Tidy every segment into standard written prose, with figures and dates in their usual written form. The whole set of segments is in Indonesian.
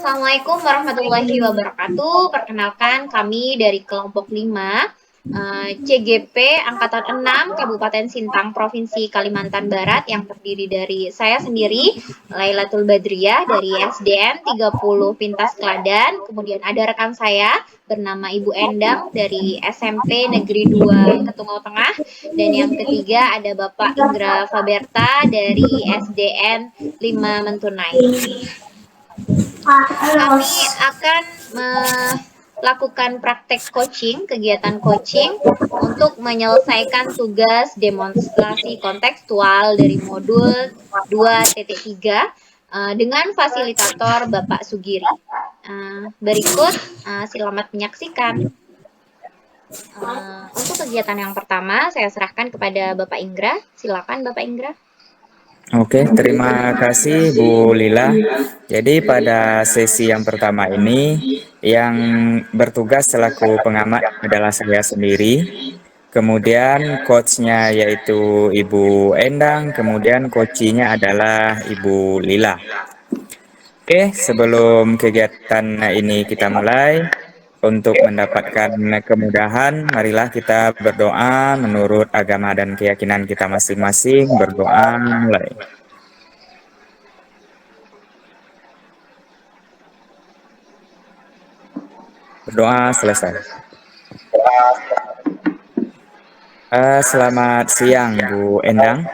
Assalamualaikum warahmatullahi wabarakatuh. Perkenalkan kami dari kelompok 5 CGP Angkatan 6 Kabupaten Sintang Provinsi Kalimantan Barat yang terdiri dari saya sendiri Lailatul Badriyah dari SDN 30 Pintas Kladan. Kemudian ada rekan saya bernama Ibu Endang dari SMP Negeri 2 Ketunggal Tengah. Dan yang ketiga ada Bapak Indra Faberta dari SDN 5 Mentunai. Kami akan melakukan praktek coaching, kegiatan coaching untuk menyelesaikan tugas demonstrasi kontekstual dari modul 2.3 dengan fasilitator Bapak Sugiri. Berikut selamat menyaksikan. Untuk kegiatan yang pertama saya serahkan kepada Bapak Inggra. Silakan Bapak Inggra. Oke, terima kasih Bu Lila. Jadi pada sesi yang pertama ini yang bertugas selaku pengamat adalah saya sendiri. Kemudian coachnya yaitu Ibu Endang, kemudian coachinya adalah Ibu Lila. Oke, sebelum kegiatan ini kita mulai, untuk mendapatkan kemudahan, marilah kita berdoa menurut agama dan keyakinan kita masing-masing. Berdoa mulai. Berdoa selesai. Selamat siang Bu Endang.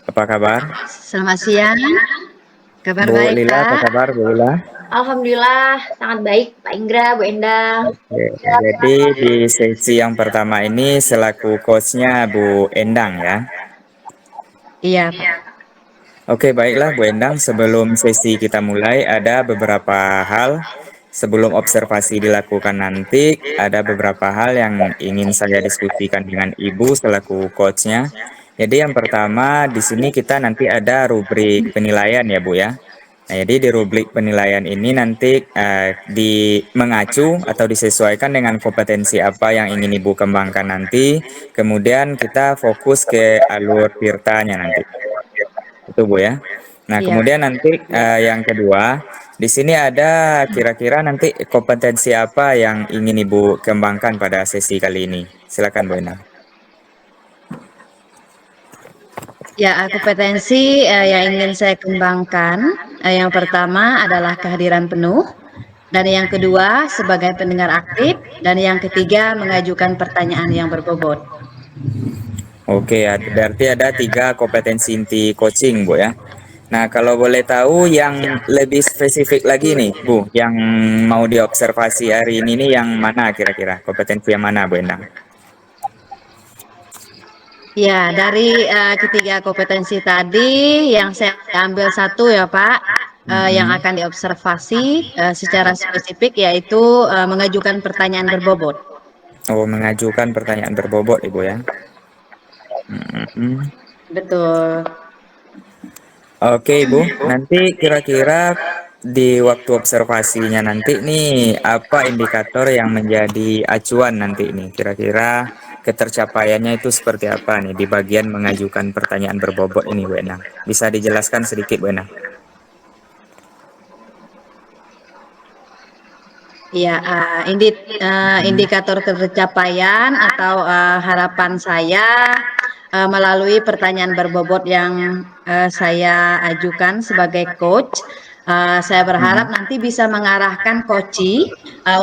Apa kabar? Selamat siang. Kabar Bu baik, Lila, apa Pak? kabar Bu Lila? Alhamdulillah sangat baik Pak Inggra, Bu Endang. Oke, jadi di sesi yang pertama ini selaku coachnya Bu Endang ya. Iya, Pak. Oke, baiklah Bu Endang, sebelum sesi kita mulai ada beberapa hal. Sebelum observasi dilakukan nanti, ada beberapa hal yang ingin saya diskusikan dengan Ibu selaku coachnya. Jadi yang pertama, di sini kita nanti ada rubrik penilaian ya Bu ya. Nah, jadi di rubrik penilaian ini nanti mengacu atau disesuaikan dengan kompetensi apa yang ingin Ibu kembangkan nanti. Kemudian kita fokus ke alur tirtanya nanti. Itu Bu ya. Nah, Iya. kemudian nanti yang kedua, di sini ada kira-kira nanti kompetensi apa yang ingin Ibu kembangkan pada sesi kali ini. Silakan Bu Endang. Ya, kompetensi yang ingin saya kembangkan, yang pertama adalah kehadiran penuh, dan yang kedua sebagai pendengar aktif, dan yang ketiga mengajukan pertanyaan yang berbobot. Oke, berarti ada 3 kompetensi inti coaching Bu ya. Nah, kalau boleh tahu yang lebih spesifik lagi nih Bu, yang mau diobservasi hari ini nih yang mana kira-kira? Kompetensi yang mana Bu Endang? Ya, dari ketiga kompetensi tadi yang saya ambil satu ya Pak, yang akan diobservasi secara spesifik yaitu mengajukan pertanyaan berbobot. Oh, mengajukan pertanyaan berbobot Ibu ya. Betul. Oke Ibu, nanti kira-kira di waktu observasinya nanti nih apa indikator yang menjadi acuan nanti nih kira-kira ketercapaiannya itu seperti apa nih di bagian mengajukan pertanyaan berbobot ini Bu Endang? Bisa dijelaskan sedikit Bu Endang? Ya, indikator ketercapaian atau harapan saya melalui pertanyaan berbobot yang saya ajukan sebagai coach. Saya berharap nanti bisa mengarahkan coachi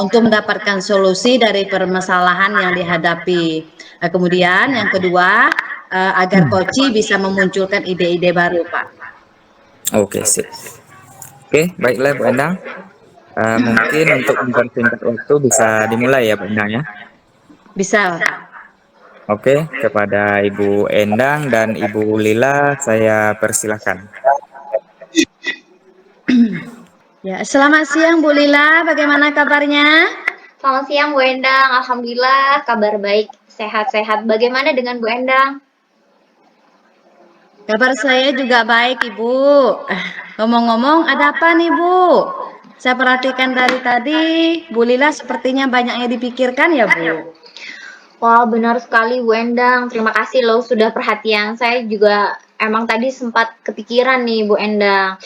untuk mendapatkan solusi dari permasalahan yang dihadapi. Kemudian yang kedua, agar coachi bisa memunculkan ide-ide baru, Pak. Oke, sip. Oke, baiklah Bu Endang. Mungkin untuk mempersingkat waktu bisa dimulai ya Bu Endang ya. Bisa. Oke, kepada Ibu Endang dan Ibu Lila saya persilahkan. Ya, selamat siang Bu Lila, bagaimana kabarnya? Selamat siang Bu Endang, alhamdulillah kabar baik, sehat-sehat. Bagaimana dengan Bu Endang? Kabar saya juga baik Ibu. Ngomong-ngomong ada apa nih Bu? Saya perhatikan dari tadi, Bu Lila sepertinya banyak yang dipikirkan ya, Bu. Wah, benar sekali Bu Endang. Terima kasih loh sudah perhatian. Saya juga emang tadi sempat kepikiran nih Bu Endang.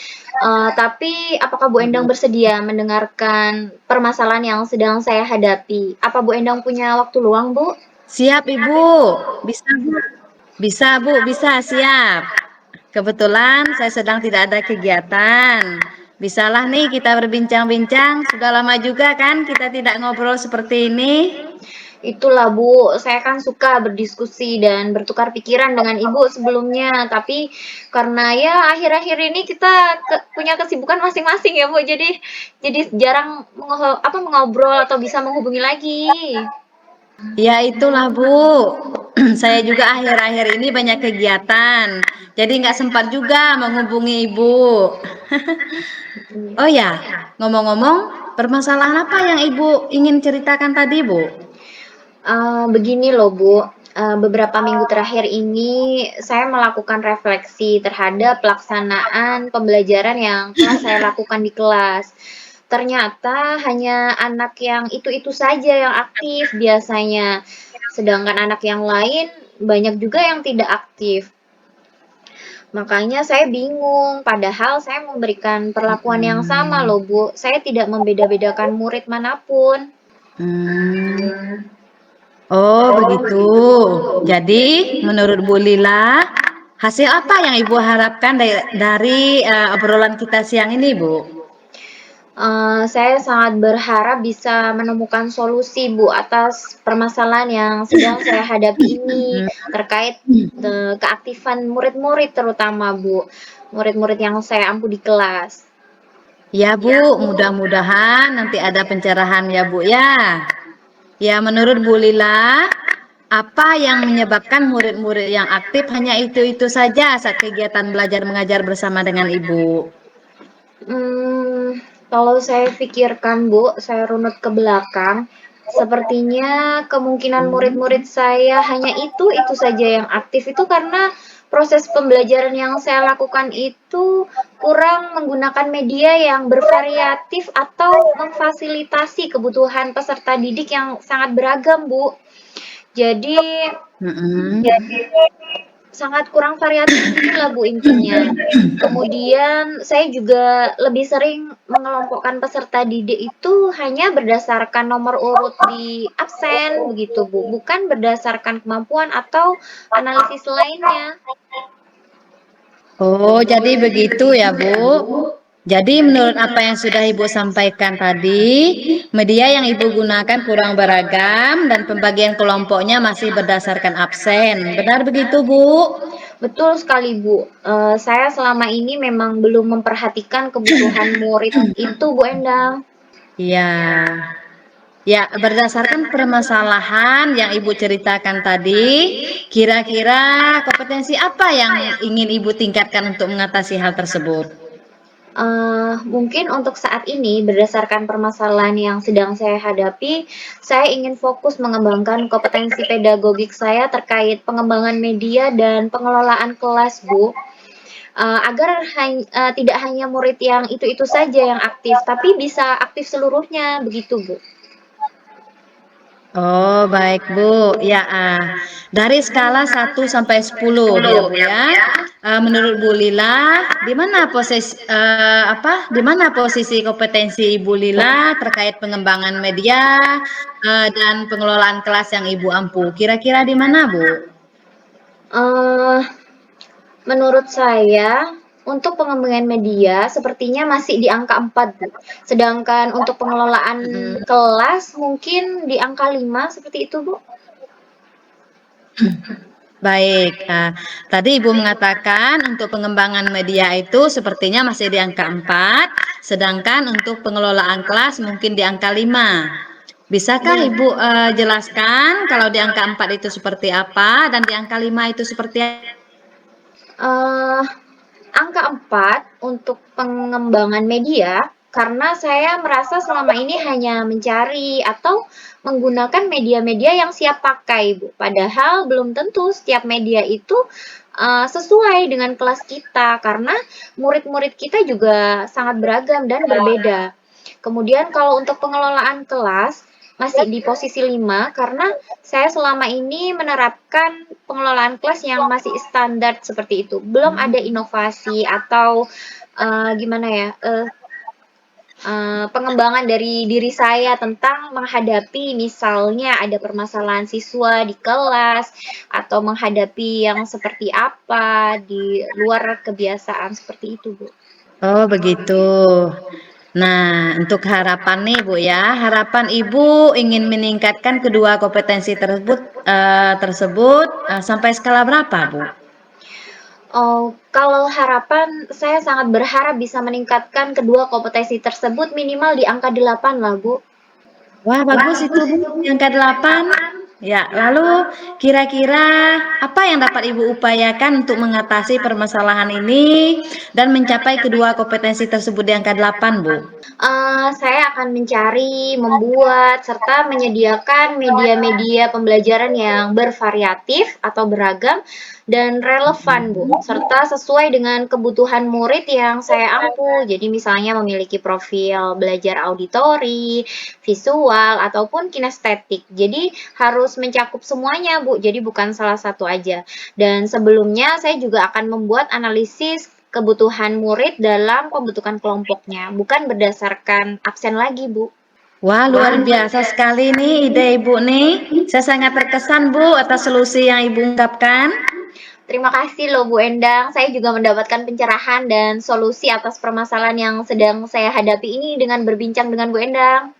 Tapi apakah Bu Endang bersedia mendengarkan permasalahan yang sedang saya hadapi? Apa Bu Endang punya waktu luang, Bu? Siap, Ibu. Bisa, Bu. Bisa, Bu. Bisa, siap. Kebetulan saya sedang tidak ada kegiatan. Bisalah nih kita berbincang-bincang. Sudah lama juga kan kita tidak ngobrol seperti ini. Itulah Bu, saya kan suka berdiskusi dan bertukar pikiran dengan Ibu sebelumnya, tapi karena ya akhir-akhir ini kita punya kesibukan masing-masing ya Bu, jadi jarang mengobrol atau bisa menghubungi lagi. Ya itulah Bu. Saya juga akhir-akhir ini banyak kegiatan. Jadi nggak sempat juga menghubungi Ibu. Oh ya, ngomong-ngomong, permasalahan apa yang Ibu ingin ceritakan tadi, Bu? Begini loh Bu, beberapa minggu terakhir ini saya melakukan refleksi terhadap pelaksanaan pembelajaran yang telah saya lakukan di kelas. Ternyata hanya anak yang itu-itu saja yang aktif biasanya, sedangkan anak yang lain banyak juga yang tidak aktif. Makanya saya bingung, padahal saya memberikan perlakuan yang sama loh Bu. Saya tidak membeda-bedakan murid manapun. Hmm. Oh, begitu. Jadi, menurut Bu Lila, hasil apa yang Ibu harapkan dari obrolan kita siang ini, Bu? Saya sangat berharap bisa menemukan solusi Bu atas permasalahan yang sedang saya hadapi ini terkait keaktifan murid-murid terutama Bu, murid-murid yang saya ampu di kelas. Ya, Bu, mudah-mudahan nanti ada pencerahan ya, Bu, ya. Ya, menurut Bu Lila, apa yang menyebabkan murid-murid yang aktif hanya itu-itu saja saat kegiatan belajar mengajar bersama dengan Ibu? Kalau saya pikirkan Bu, saya runut ke belakang, sepertinya kemungkinan murid-murid saya hanya itu saja yang aktif itu karena proses pembelajaran yang saya lakukan itu kurang menggunakan media yang bervariatif atau memfasilitasi kebutuhan peserta didik yang sangat beragam, Bu. Jadi Mm-mm. sangat kurang variatif lah Bu intinya. Kemudian saya juga lebih sering mengelompokkan peserta didik itu hanya berdasarkan nomor urut di absen begitu Bu, bukan berdasarkan kemampuan atau analisis lainnya. Oh, jadi begitu ya, Bu. Jadi menurut apa yang sudah Ibu sampaikan tadi, media yang Ibu gunakan kurang beragam dan pembagian kelompoknya masih berdasarkan absen. Benar begitu, Bu? Betul sekali Bu, saya selama ini memang belum memperhatikan kebutuhan murid itu Bu Endang. Iya. Ya, berdasarkan permasalahan yang Ibu ceritakan tadi, kira-kira kompetensi apa yang ingin Ibu tingkatkan untuk mengatasi hal tersebut? Mungkin untuk saat ini berdasarkan permasalahan yang sedang saya hadapi, saya ingin fokus mengembangkan kompetensi pedagogik saya terkait pengembangan media dan pengelolaan kelas, Bu. Agar tidak hanya murid yang itu-itu saja yang aktif, tapi bisa aktif seluruhnya, begitu, Bu. Oh, baik, Bu. Ya, dari skala 1 sampai 10 ya, Bu ya. Menurut Bu Lila, di mana posisi kompetensi Ibu Lila terkait pengembangan media dan pengelolaan kelas yang Ibu ampu? Kira-kira di mana, Bu? Uh, Menurut saya, untuk pengembangan media sepertinya masih di angka 4, Bu. Sedangkan untuk pengelolaan kelas mungkin di angka 5, seperti itu, Bu. Baik, tadi Ibu mengatakan untuk pengembangan media itu sepertinya masih di angka 4, sedangkan untuk pengelolaan kelas mungkin di angka 5. Bisakah Ibu jelaskan kalau di angka 4 itu seperti apa dan di angka 5 itu seperti apa? Angka 4 untuk pengembangan media, karena saya merasa selama ini hanya mencari atau menggunakan media-media yang siap pakai, Bu. Padahal belum tentu setiap media itu sesuai dengan kelas kita, karena murid-murid kita juga sangat beragam dan berbeda. Kemudian kalau untuk pengelolaan kelas, masih di posisi 5 karena saya selama ini menerapkan pengelolaan kelas yang masih standar seperti itu. Belum ada inovasi atau gimana ya, pengembangan dari diri saya tentang menghadapi misalnya ada permasalahan siswa di kelas atau menghadapi yang seperti apa di luar kebiasaan seperti itu, Bu. Oh, begitu. Nah, untuk harapan nih, Bu ya, harapan Ibu ingin meningkatkan kedua kompetensi tersebut sampai skala berapa, Bu? Oh, kalau harapan saya sangat berharap bisa meningkatkan kedua kompetensi tersebut minimal di angka 8 lah, Bu. Wah, bagus itu, Bu. Yang ke-8. Ya, lalu kira-kira apa yang dapat Ibu upayakan untuk mengatasi permasalahan ini dan mencapai kedua kompetensi tersebut di angka 8, Bu? Saya akan mencari, membuat, serta menyediakan media-media pembelajaran yang bervariatif atau beragam dan relevan, Bu, serta sesuai dengan kebutuhan murid yang saya ampu. Jadi misalnya memiliki profil belajar auditori, visual, ataupun kinestetik. Jadi harus mencakup semuanya, Bu. Jadi bukan salah satu aja. Dan sebelumnya saya juga akan membuat analisis kebutuhan murid dalam pembentukan kelompoknya, bukan berdasarkan absen lagi, Bu. Wah, luar biasa sekali nih ide Ibu nih. Saya sangat terkesan, Bu, atas solusi yang Ibu ungkapkan. Terima kasih loh Bu Endang, saya juga mendapatkan pencerahan dan solusi atas permasalahan yang sedang saya hadapi ini dengan berbincang dengan Bu Endang.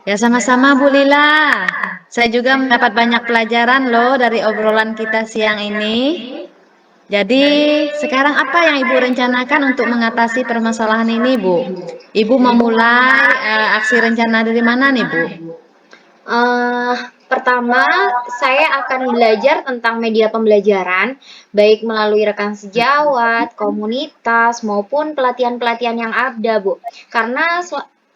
Ya, sama-sama Bu Lila. Saya juga mendapat banyak pelajaran loh dari obrolan kita siang ini. Jadi, sekarang apa yang Ibu rencanakan untuk mengatasi permasalahan ini, Bu? Ibu memulai aksi rencana dari mana nih, Bu? Uh, Pertama, saya akan belajar tentang media pembelajaran, baik melalui rekan sejawat, komunitas, maupun pelatihan-pelatihan yang ada, Bu. Karena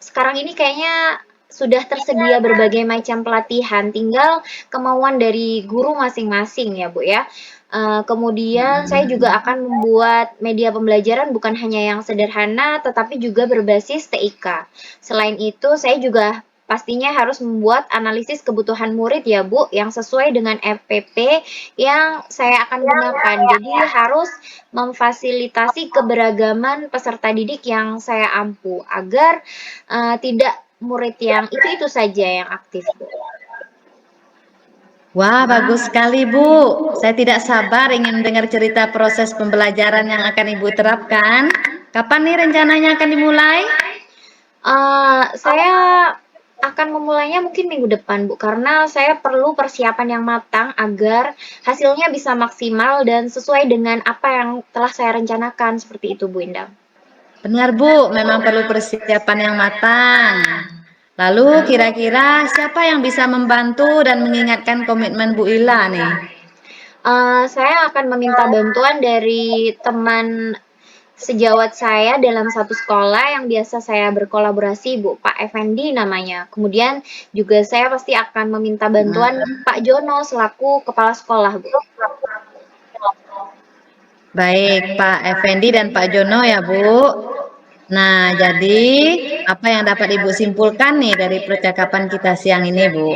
sekarang ini kayaknya sudah tersedia berbagai macam pelatihan, tinggal kemauan dari guru masing-masing ya, Bu ya. Kemudian saya juga akan membuat media pembelajaran bukan hanya yang sederhana, tetapi juga berbasis TIK. Selain itu, saya juga pastinya harus membuat analisis kebutuhan murid ya Bu, yang sesuai dengan FPP yang saya akan gunakan. Jadi harus memfasilitasi keberagaman peserta didik yang saya ampu, agar tidak murid yang itu-itu saja yang aktif, Bu. Wah, bagus sekali, Bu. Saya tidak sabar ingin mendengar cerita proses pembelajaran yang akan Ibu terapkan. Kapan nih rencananya akan dimulai? Saya akan memulainya mungkin minggu depan, Bu, karena saya perlu persiapan yang matang agar hasilnya bisa maksimal dan sesuai dengan apa yang telah saya rencanakan, seperti itu, Bu Endang. Benar, Bu. Memang perlu persiapan yang matang. Lalu kira-kira siapa yang bisa membantu dan mengingatkan komitmen Bu Ila nih? Saya akan meminta bantuan dari teman sejawat saya dalam satu sekolah yang biasa saya berkolaborasi, Bu, Pak Effendi namanya. Kemudian juga saya pasti akan meminta bantuan Pak Jono selaku kepala sekolah, Bu. Baik, Pak Effendi dan Pak Jono ya, Bu. Nah, jadi apa yang dapat Ibu simpulkan nih dari percakapan kita siang ini, Bu?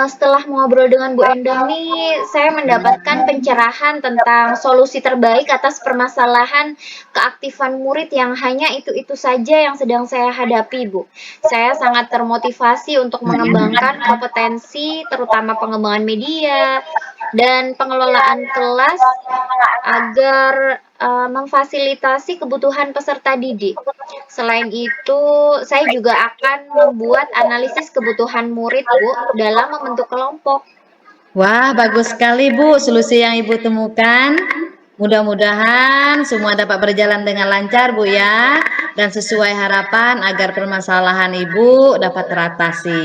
Setelah mengobrol dengan Bu Endang nih, saya mendapatkan pencerahan tentang solusi terbaik atas permasalahan keaktifan murid yang hanya itu-itu saja yang sedang saya hadapi, Bu. Saya sangat termotivasi untuk mengembangkan kompetensi, terutama pengembangan media dan pengelolaan kelas agar memfasilitasi kebutuhan peserta didik. Selain itu, saya juga akan membuat analisis kebutuhan murid, Bu, dalam membentuk kelompok. Wah, bagus sekali, Bu, solusi yang Ibu temukan. Mudah-mudahan semua dapat berjalan dengan lancar, Bu ya, dan sesuai harapan agar permasalahan Ibu dapat teratasi.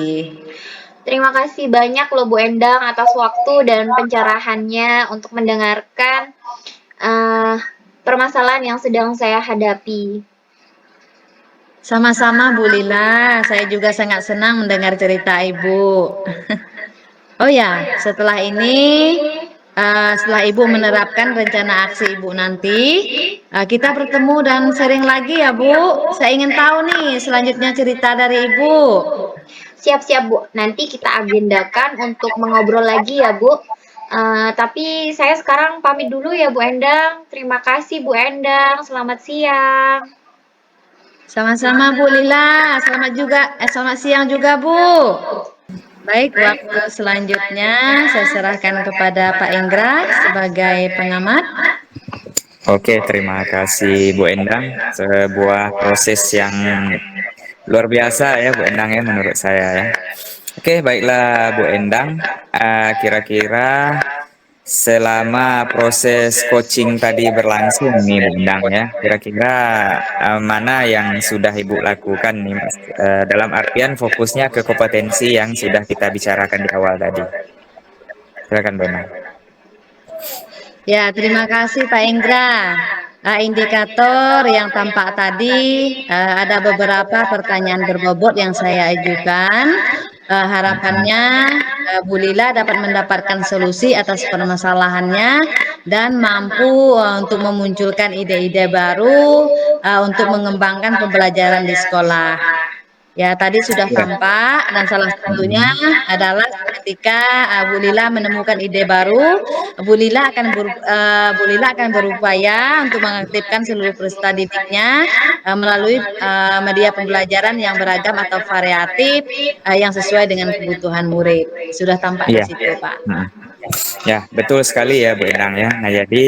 Terima kasih banyak loh Bu Endang atas waktu dan pencerahannya untuk mendengarkan permasalahan yang sedang saya hadapi. Sama-sama Bu Lila, saya juga sangat senang mendengar cerita Ibu. Oh ya, setelah ini setelah Ibu menerapkan rencana aksi Ibu nanti, kita bertemu dan sharing lagi ya Bu. Saya ingin tahu nih selanjutnya cerita dari Ibu. Siap-siap Bu, nanti kita agendakan untuk mengobrol lagi ya Bu. Tapi saya sekarang pamit dulu ya Bu Endang. Terima kasih Bu Endang, selamat siang. Sama-sama Bu Lila, selamat siang juga Bu. Baik, waktu selanjutnya saya serahkan kepada Pak Inggra sebagai pengamat. Oke, terima kasih Bu Endang. Sebuah proses yang luar biasa ya Bu Endang ya menurut saya ya. Oke, baiklah Bu Endang. Kira-kira selama proses coaching tadi berlangsung nih Bu Endang ya, kira-kira mana yang sudah Ibu lakukan nih Mas? Dalam artian fokusnya ke kompetensi yang sudah kita bicarakan di awal tadi. Silakan Bu Endang. Ya, terima kasih Pak Inggra. Indikator yang tampak tadi ada beberapa pertanyaan berbobot yang saya ajukan. Harapannya Bu Lila dapat mendapatkan solusi atas permasalahannya dan mampu untuk memunculkan ide-ide baru untuk mengembangkan pembelajaran di sekolah. Ya, tadi sudah tampak dan salah satunya adalah ketika Bu Lila menemukan ide baru, Bu Lila akan berupaya untuk mengaktifkan seluruh peserta didiknya melalui media pembelajaran yang beragam atau variatif yang sesuai dengan kebutuhan murid. Sudah tampak di Iya. situ, Pak. Ya, betul sekali ya Bu Endang ya. Nah, jadi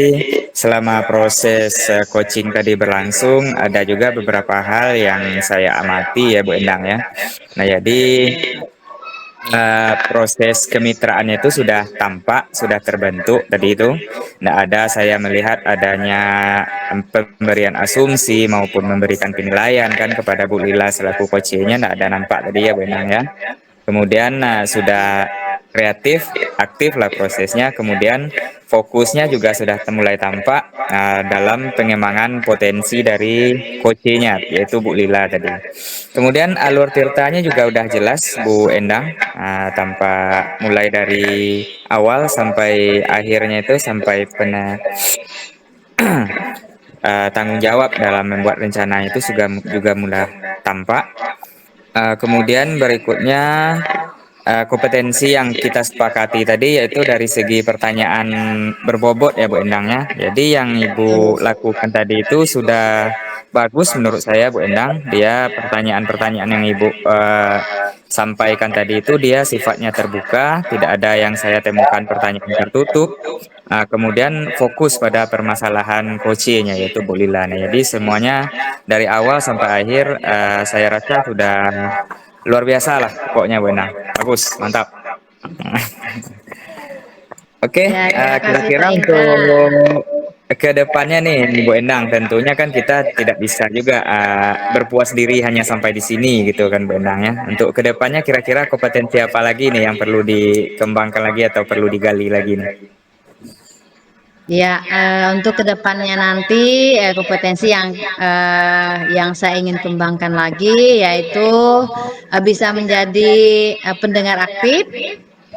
selama proses coaching tadi berlangsung, ada juga beberapa hal yang saya amati ya Bu Endang ya. Nah, jadi proses kemitraannya itu sudah tampak, sudah terbentuk tadi itu. Nah, saya melihat adanya pemberian asumsi maupun memberikan penilaian kan kepada Bu Lila selaku coachnya. Nah, ada nampak tadi ya Bu Endang ya. Kemudian sudah kreatif, aktif lah prosesnya. Kemudian fokusnya juga sudah mulai tampak dalam pengembangan potensi dari coachnya, yaitu Bu Lila tadi. Kemudian alur tirtanya juga udah jelas Bu Endang, tanpa mulai dari awal sampai akhirnya itu sampai tanggung jawab dalam membuat rencana itu juga mudah tampak. Kemudian berikutnya kompetensi yang kita sepakati tadi yaitu dari segi pertanyaan berbobot ya Bu Endang ya. Jadi yang Ibu lakukan tadi itu sudah bagus menurut saya Bu Endang. Dia pertanyaan-pertanyaan yang Ibu sampaikan tadi itu dia sifatnya terbuka, tidak ada yang saya temukan pertanyaan tertutup. Kemudian fokus pada permasalahan coachingnya yaitu Bu Lila. Nah, jadi semuanya dari awal sampai akhir saya rasa sudah luar biasa lah pokoknya Bu Endang. Bagus, mantap. Oke, Ya, terima kasih kira-kira Pak untuk Inggra. ke depannya nih Bu Endang, tentunya kan kita tidak bisa juga berpuas diri hanya sampai di sini gitu kan Bu Endang ya. Untuk ke depannya kira-kira kompetensi apa lagi nih yang perlu dikembangkan lagi atau perlu digali lagi nih? Ya, untuk kedepannya nanti kompetensi yang saya ingin kembangkan lagi yaitu bisa menjadi pendengar aktif,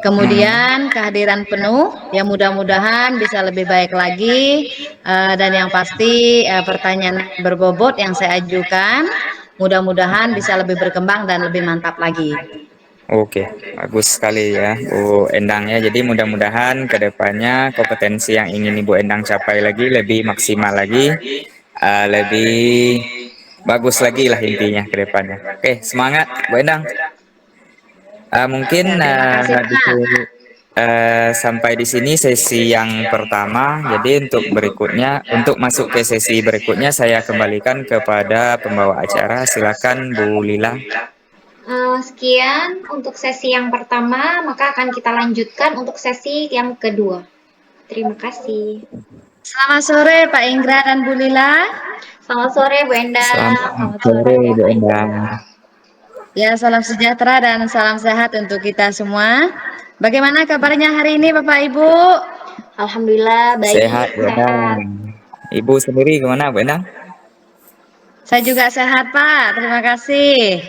kemudian kehadiran penuh, yang mudah-mudahan bisa lebih baik lagi, dan yang pasti pertanyaan berbobot yang saya ajukan, mudah-mudahan bisa lebih berkembang dan lebih mantap lagi. Oke, bagus sekali ya Bu Endang ya. Jadi mudah-mudahan ke depannya kompetensi yang ingin Ibu Endang capai lagi lebih maksimal lagi, lebih bagus lagi lah intinya ke depannya. Oke, semangat Bu Endang. Mungkin Ya, terima kasih Pak. sampai di sini sesi yang pertama. Jadi untuk berikutnya, untuk masuk ke sesi berikutnya saya kembalikan kepada pembawa acara. Silakan Bu Lila. Sekian untuk sesi yang pertama, maka akan kita lanjutkan untuk sesi yang kedua. Terima kasih. Selamat sore Pak Inggra dan Bu Lila. Selamat sore Bu Endang. Selamat sore Bu Endang. Ya, salam sejahtera dan salam sehat untuk kita semua. Bagaimana kabarnya hari ini Bapak Ibu? Alhamdulillah baik. Sehat Bu Endang. Ibu sendiri gimana Bu Endang? Saya juga sehat Pak, terima kasih.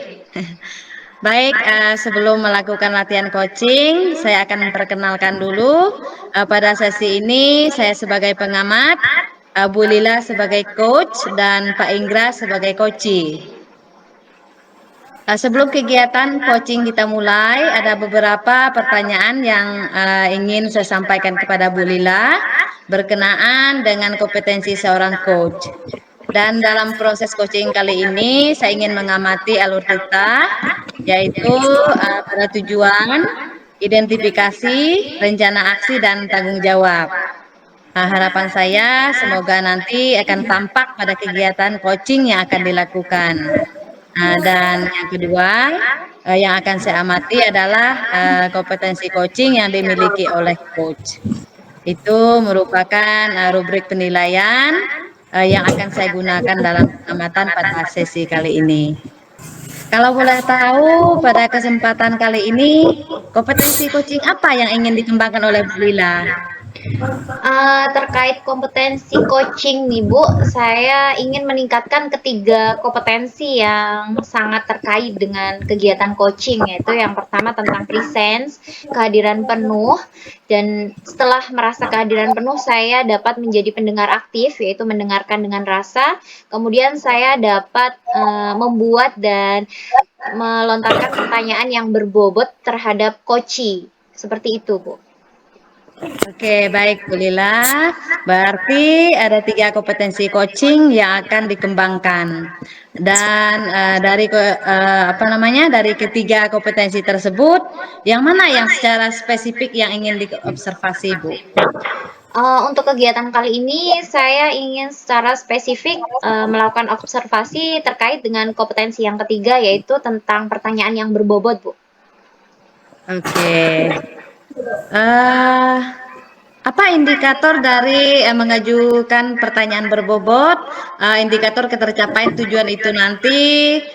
Baik, sebelum melakukan latihan coaching, saya akan memperkenalkan dulu. Pada sesi ini, saya sebagai pengamat, Bu Lila sebagai coach, dan Pak Inggra sebagai coachee. Sebelum kegiatan coaching kita mulai, ada beberapa pertanyaan yang ingin saya sampaikan kepada Bu Lila berkenaan dengan kompetensi seorang coach. Dan dalam proses coaching kali ini, saya ingin mengamati alur cerita, yaitu pada tujuan, identifikasi, rencana aksi, dan tanggung jawab. Harapan saya semoga nanti akan tampak pada kegiatan coaching yang akan dilakukan. Dan yang kedua, yang akan saya amati adalah kompetensi coaching yang dimiliki oleh coach. Itu merupakan rubrik penilaian yang akan saya gunakan dalam pengamatan pada sesi kali ini. Kalau boleh tahu, pada kesempatan kali ini, kompetensi coaching apa yang ingin dikembangkan oleh Bu Lila? Terkait kompetensi coaching nih Bu, saya ingin meningkatkan ketiga kompetensi yang sangat terkait dengan kegiatan coaching, yaitu yang pertama tentang presence, kehadiran penuh, dan setelah merasa kehadiran penuh saya dapat menjadi pendengar aktif, yaitu mendengarkan dengan rasa. Kemudian saya dapat membuat dan melontarkan pertanyaan yang berbobot terhadap coachee. Seperti itu, Bu. Oke, baik Bu Lila. Berarti ada 3 kompetensi coaching yang akan dikembangkan. Dan dari dari ketiga kompetensi tersebut, yang mana yang secara spesifik yang ingin diobservasi, Bu? Untuk kegiatan kali ini, saya ingin secara spesifik melakukan observasi terkait dengan kompetensi yang ketiga, yaitu tentang pertanyaan yang berbobot, Bu. Oke. Apa indikator dari mengajukan pertanyaan berbobot, indikator ketercapaian tujuan itu nanti,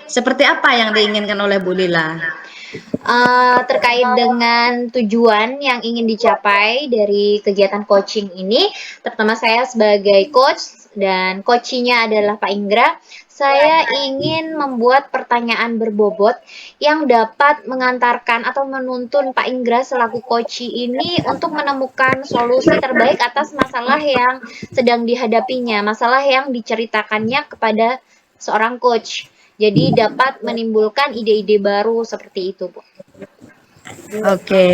seperti apa yang diinginkan oleh Bu Lila? Terkait dengan tujuan yang ingin dicapai dari kegiatan coaching ini, terutama saya sebagai coach dan coachee-nya adalah Pak Inggra, saya ingin membuat pertanyaan berbobot yang dapat mengantarkan atau menuntun Pak Inggra selaku coachee ini untuk menemukan solusi terbaik atas masalah yang sedang dihadapinya, masalah yang diceritakannya kepada seorang coach. Jadi dapat menimbulkan ide-ide baru seperti itu, Bu. Oke,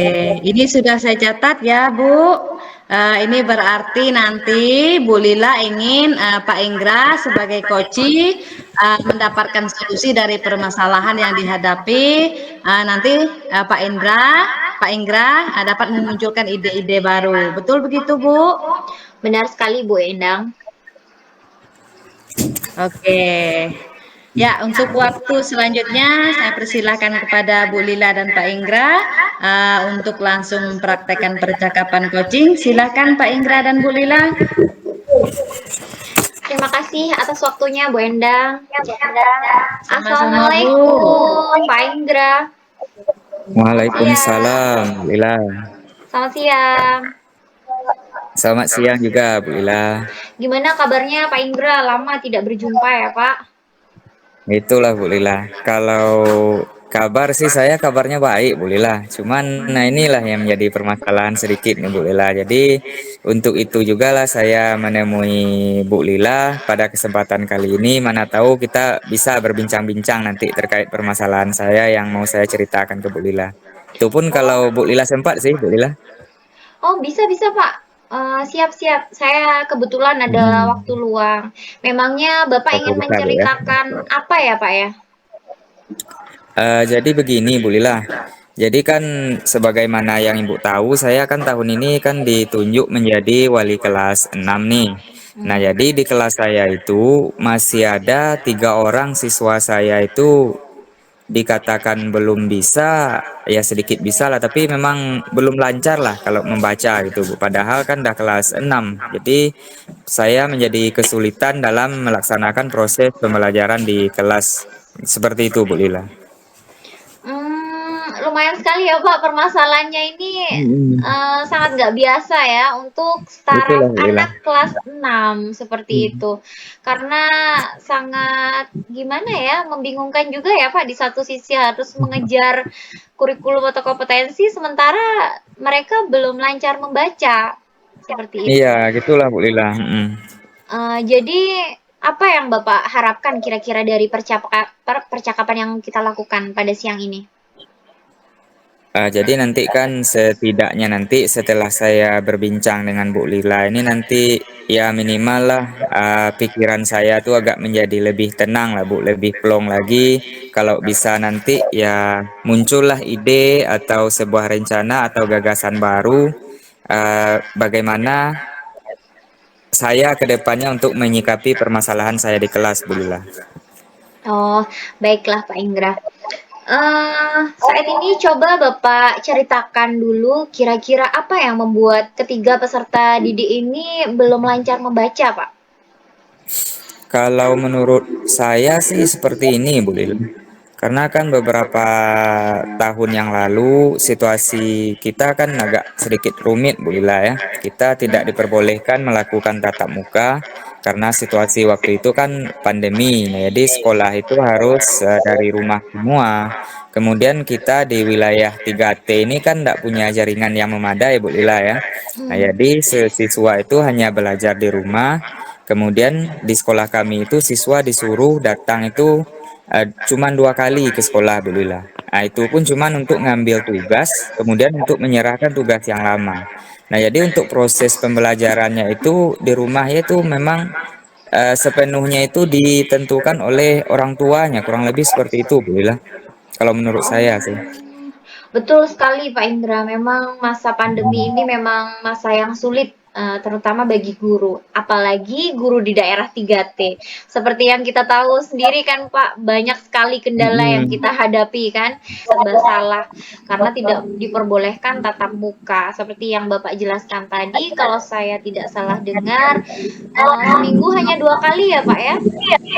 ini sudah saya catat ya, Bu. Ini berarti nanti Bu Lila ingin Pak Inggra sebagai coachee mendapatkan solusi dari permasalahan yang dihadapi. Nanti Pak Inggra dapat memunculkan ide-ide baru. Betul begitu, Bu? Benar sekali, Bu Endang. Oke. Ya, untuk waktu selanjutnya saya persilahkan kepada Bu Lila dan Pak Inggra untuk langsung mempraktekkan percakapan coaching. Silakan Pak Inggra dan Bu Lila. Terima kasih atas waktunya, Bu Endang. Sama-sama, Assalamualaikum, Pak Inggra. Waalaikumsalam, Bu Lila. Selamat siang. Selamat siang juga, Bu Lila. Gimana kabarnya Pak Inggra? Lama tidak berjumpa ya, Pak? Itulah Bu Lila. Kalau kabar sih saya kabarnya baik Bu Lila. Cuman nah inilah yang menjadi permasalahan sedikit nih Bu Lila. Jadi untuk itu juga lah saya menemui Bu Lila pada kesempatan kali ini. Mana tahu kita bisa berbincang-bincang nanti terkait permasalahan saya yang mau saya ceritakan ke Bu Lila. Itu pun kalau Bu Lila sempat sih Bu Lila. Oh, bisa Pak. Siap-siap. Saya kebetulan ada waktu luang. Memangnya Bapak ingin Bisa, Bu, ya. menceritakan apa ya, Pak ya? Jadi begini Bu Lila. Jadi kan sebagaimana yang Ibu tahu, saya kan tahun ini kan ditunjuk menjadi wali kelas 6 nih. Nah, jadi di kelas saya itu masih ada 3 orang siswa saya itu dikatakan belum bisa, ya sedikit bisa lah, tapi memang belum lancar lah kalau membaca gitu Bu. Padahal kan udah kelas 6. Jadi saya menjadi kesulitan dalam melaksanakan proses pembelajaran di kelas seperti itu Bu Lila. lumayan sekali ya Pak, permasalahannya ini Mm-mm. sangat nggak biasa ya untuk Itulah staraf Bu Lila. anak kelas 6 seperti Mm. itu. Karena sangat gimana ya, membingungkan juga ya Pak, di satu sisi harus mengejar kurikulum atau kompetensi sementara mereka belum lancar membaca. Seperti Iya, itu. gitulah Bu Lila. Mm-mm. Jadi apa yang Bapak harapkan kira-kira dari percakapan yang kita lakukan pada siang ini? Jadi nanti kan setidaknya nanti setelah saya berbincang dengan Bu Lila ini nanti ya minimal lah pikiran saya tuh agak menjadi lebih tenang lah Bu, lebih plong lagi. Kalau bisa nanti ya muncullah ide atau sebuah rencana atau gagasan baru bagaimana saya ke depannya untuk menyikapi permasalahan saya di kelas Bu Lila. Oh, baiklah Pak Indra. Saat ini coba Bapak ceritakan dulu kira-kira apa yang membuat ketiga peserta didik ini belum lancar membaca, Pak? Kalau menurut saya sih seperti ini, Bu Lila. Karena kan beberapa tahun yang lalu situasi kita kan agak sedikit rumit, Bu Lila ya. Kita tidak diperbolehkan melakukan tatap muka karena situasi waktu itu kan pandemi. Nah, jadi sekolah itu harus dari rumah semua. Kemudian kita di wilayah 3T ini kan tidak punya jaringan yang memadai, Bu Lila ya. Nah, Hmm. jadi siswa itu hanya belajar di rumah. Kemudian di sekolah kami itu siswa disuruh datang itu cuman 2 kali ke sekolah Bu Lila. Nah, itu pun cuman untuk ngambil tugas, kemudian untuk menyerahkan tugas yang lama. Nah, jadi untuk proses pembelajarannya itu di rumah itu memang sepenuhnya itu ditentukan oleh orang tuanya, kurang lebih seperti itu Bu Lila. Kalau menurut saya sih. Betul sekali Pak Indra, memang masa pandemi ini memang masa yang sulit, terutama bagi guru, apalagi guru di daerah 3T. Seperti yang kita tahu sendiri kan Pak, banyak sekali kendala yang Mm-mm. kita hadapi kan, serba salah, karena tidak diperbolehkan tatap muka. Seperti yang Bapak jelaskan tadi, kalau saya tidak salah dengar, seminggu hanya 2 kali ya Pak ya?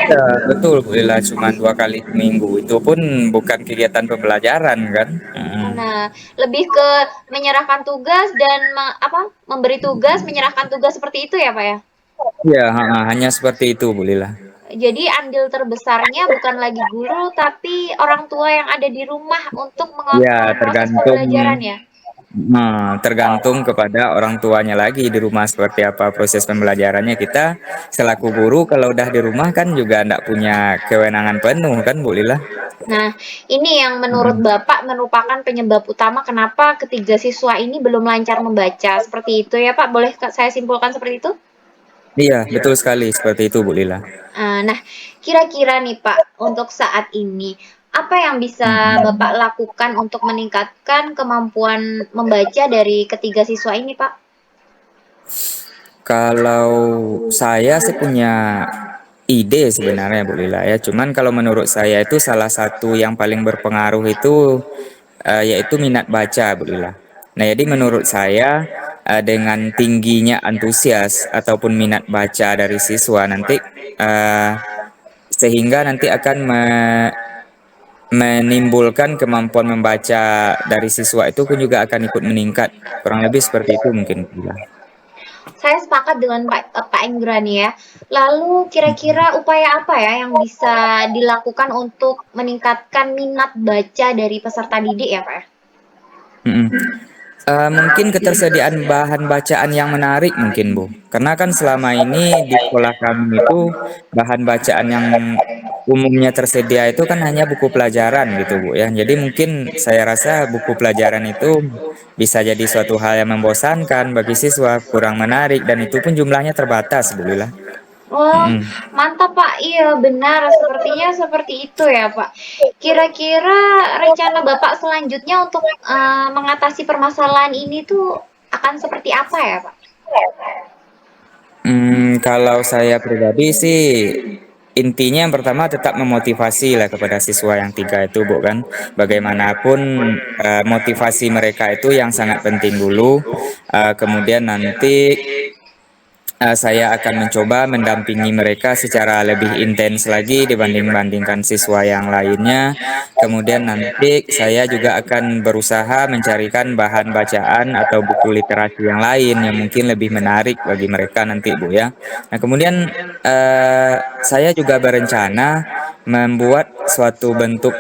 Ya, betul Bu Lila, cuma 2 kali seminggu. Itu pun bukan kegiatan pembelajaran kan. Mm. Nah, lebih ke menyerahkan tugas dan memberi tugas, menyerahkan tugas seperti itu ya, Pak ya? Ya, hanya seperti itu Bu Lila. Jadi andil terbesarnya bukan lagi guru, tapi orang tua yang ada di rumah untuk Ya, mengontrol proses tergantung pembelajaran ya? tergantung kepada orang tuanya lagi di rumah seperti apa proses pembelajarannya. Kita selaku guru kalau udah di rumah kan juga enggak punya kewenangan penuh kan Bu Lila. Nah, ini yang menurut Mm. Bapak merupakan penyebab utama kenapa ketiga siswa ini belum lancar membaca. Seperti itu ya, Pak? Boleh saya simpulkan seperti itu? Iya, betul sekali seperti itu Bu Lila. Nah, kira-kira nih Pak, untuk saat ini, apa yang bisa Mm. Bapak lakukan untuk meningkatkan kemampuan membaca dari ketiga siswa ini, Pak? Kalau saya sih punya ide sebenarnya Bu Lila ya. Cuman kalau menurut saya itu salah satu yang paling berpengaruh itu yaitu minat baca Bu Lila. Nah, jadi menurut saya dengan tingginya antusias ataupun minat baca dari siswa nanti eh, sehingga nanti akan menimbulkan kemampuan membaca dari siswa itu pun juga akan ikut meningkat. Kurang lebih seperti itu mungkin Bu Lila. Saya sepakat dengan Pak Indra nih ya. Lalu kira-kira upaya apa ya yang bisa dilakukan untuk meningkatkan minat baca dari peserta didik ya, Pak ya? Mm-mm. Mungkin ketersediaan bahan bacaan yang menarik mungkin Bu. Karena kan selama ini di sekolah kami itu bahan bacaan yang umumnya tersedia itu kan hanya buku pelajaran gitu Bu ya. Jadi mungkin saya rasa buku pelajaran itu bisa jadi suatu hal yang membosankan bagi siswa, kurang menarik dan itu pun jumlahnya terbatas Bu Lila. Wah, Mm-mm. mantap Pak. Iya, benar. Sepertinya seperti itu ya Pak. Kira-kira rencana Bapak selanjutnya untuk mengatasi permasalahan ini tuh akan seperti apa ya Pak? Kalau saya pribadi sih intinya yang pertama tetap memotivasi lah kepada siswa yang 3 itu Bu kan. Bagaimanapun motivasi mereka itu yang sangat penting dulu. Kemudian nanti saya akan mencoba mendampingi mereka secara lebih intens lagi dibandingkan siswa yang lainnya. Kemudian nanti saya juga akan berusaha mencarikan bahan bacaan atau buku literasi yang lain yang mungkin lebih menarik bagi mereka nanti, Bu ya. Nah, kemudian saya juga berencana membuat suatu bentuk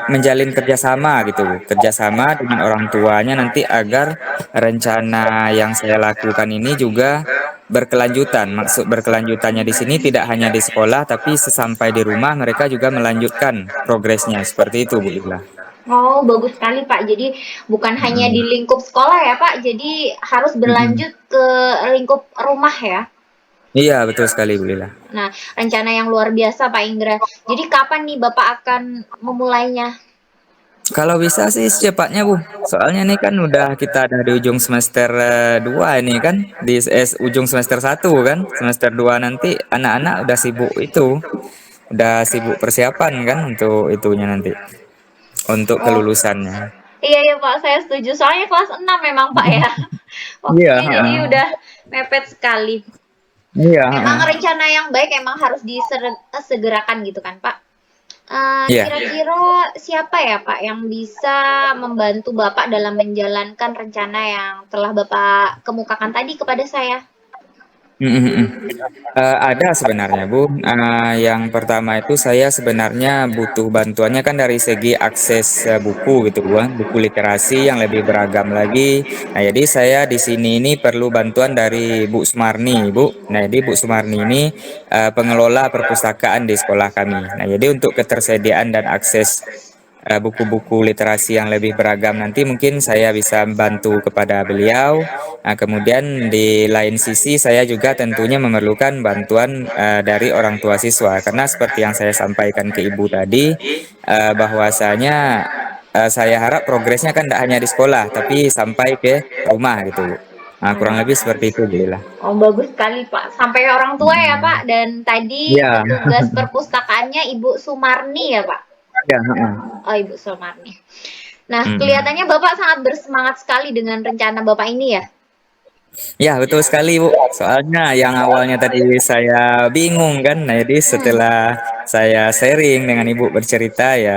menjalin kerjasama gitu, Bu. Kerjasama dengan orang tuanya nanti agar rencana yang saya lakukan ini juga berkelanjutan. Maksud berkelanjutannya di sini tidak hanya di sekolah, tapi sesampai di rumah mereka juga melanjutkan progresnya. Seperti itu, Bu Lila. Oh, bagus sekali Pak. Jadi bukan hanya di Mm. lingkup sekolah ya Pak, jadi harus Mm-mm. berlanjut ke lingkup rumah ya. Iya, betul sekali, Bu Lila. Nah, rencana yang luar biasa Pak Indra. Jadi kapan nih Bapak akan memulainya? Kalau bisa sih secepatnya, Bu. Soalnya ini kan udah kita ada di ujung semester 2 ini kan, di ujung semester 1 kan. Semester 2 nanti anak-anak udah sibuk itu. Udah sibuk persiapan kan untuk itunya nanti, untuk Oh, kelulusannya. iya ya Pak, saya setuju. Soalnya kelas 6 memang Pak ya. Iya, Waktunya jadi heeh. udah mepet sekali. Iya, Emang heeh. rencana yang baik emang harus disegerakan gitu kan Pak. Iya. Kira-kira siapa ya Pak yang bisa membantu Bapak dalam menjalankan rencana yang telah Bapak kemukakan tadi kepada saya? Mhm, mhm. Ada sebenarnya, Bu. Yang pertama itu saya sebenarnya butuh bantuannya kan dari segi akses buku gitu, Bu, buku literasi yang lebih beragam lagi. Nah, jadi saya di sini ini perlu bantuan dari Bu Sumarni, Bu. Nah, jadi Bu Sumarni ini pengelola perpustakaan di sekolah kami. Nah, jadi untuk ketersediaan dan akses buku-buku literasi yang lebih beragam nanti mungkin saya bisa bantu kepada beliau. Nah, kemudian di lain sisi saya juga tentunya memerlukan bantuan dari orang tua siswa karena seperti yang saya sampaikan ke Ibu tadi bahwasanya saya harap progresnya kan tidak hanya di sekolah tapi sampai ke rumah gitu, Bu. Nah, kurang lebih seperti itu, Bu Lila. Oh, bagus sekali Pak. Sampai orang tua ya Mm. Pak. Dan tadi Iya, petugas perpustakaannya Ibu Sumarni ya Pak. iya, heeh. Oh, Ibu Sumarni. Nah, Mm. kelihatannya Bapak sangat bersemangat sekali dengan rencana Bapak ini ya. Ya, betul sekali, Bu. Soalnya yang awalnya tadi saya bingung kan, nah jadi setelah saya sharing dengan Ibu bercerita ya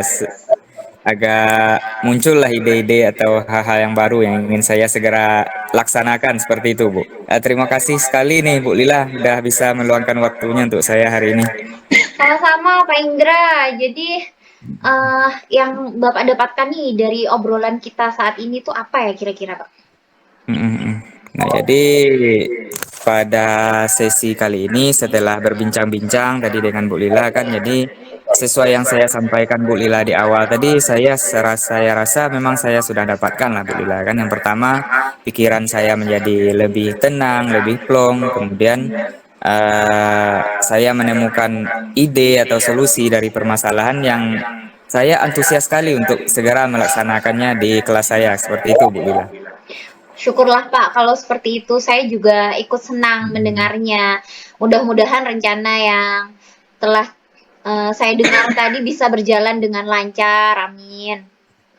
agak muncullah ide-ide atau hal-hal yang baru yang ingin saya segera laksanakan seperti itu, Bu. Terima kasih sekali nih, Bu Lila, udah bisa meluangkan waktunya untuk saya hari ini. Sama-sama Pak Indra. Jadi yang Bapak dapatkan nih dari obrolan kita saat ini tuh apa ya kira-kira Pak? Mm-mm. Nah, jadi pada sesi kali ini setelah berbincang-bincang tadi dengan Bu Lila kan, jadi sesuai yang saya sampaikan Bu Lila di awal tadi, saya rasa memang saya sudah dapatkan lah Bu Lila kan. Yang pertama, pikiran saya menjadi lebih tenang, lebih plong, kemudian saya menemukan ide atau solusi dari permasalahan yang saya antusias sekali untuk segera melaksanakannya di kelas saya seperti itu Bu Lila. Syukurlah Pak kalau seperti itu. Saya juga ikut senang mendengarnya. Mudah-mudahan rencana yang telah saya dengar tadi bisa berjalan dengan lancar. Amin.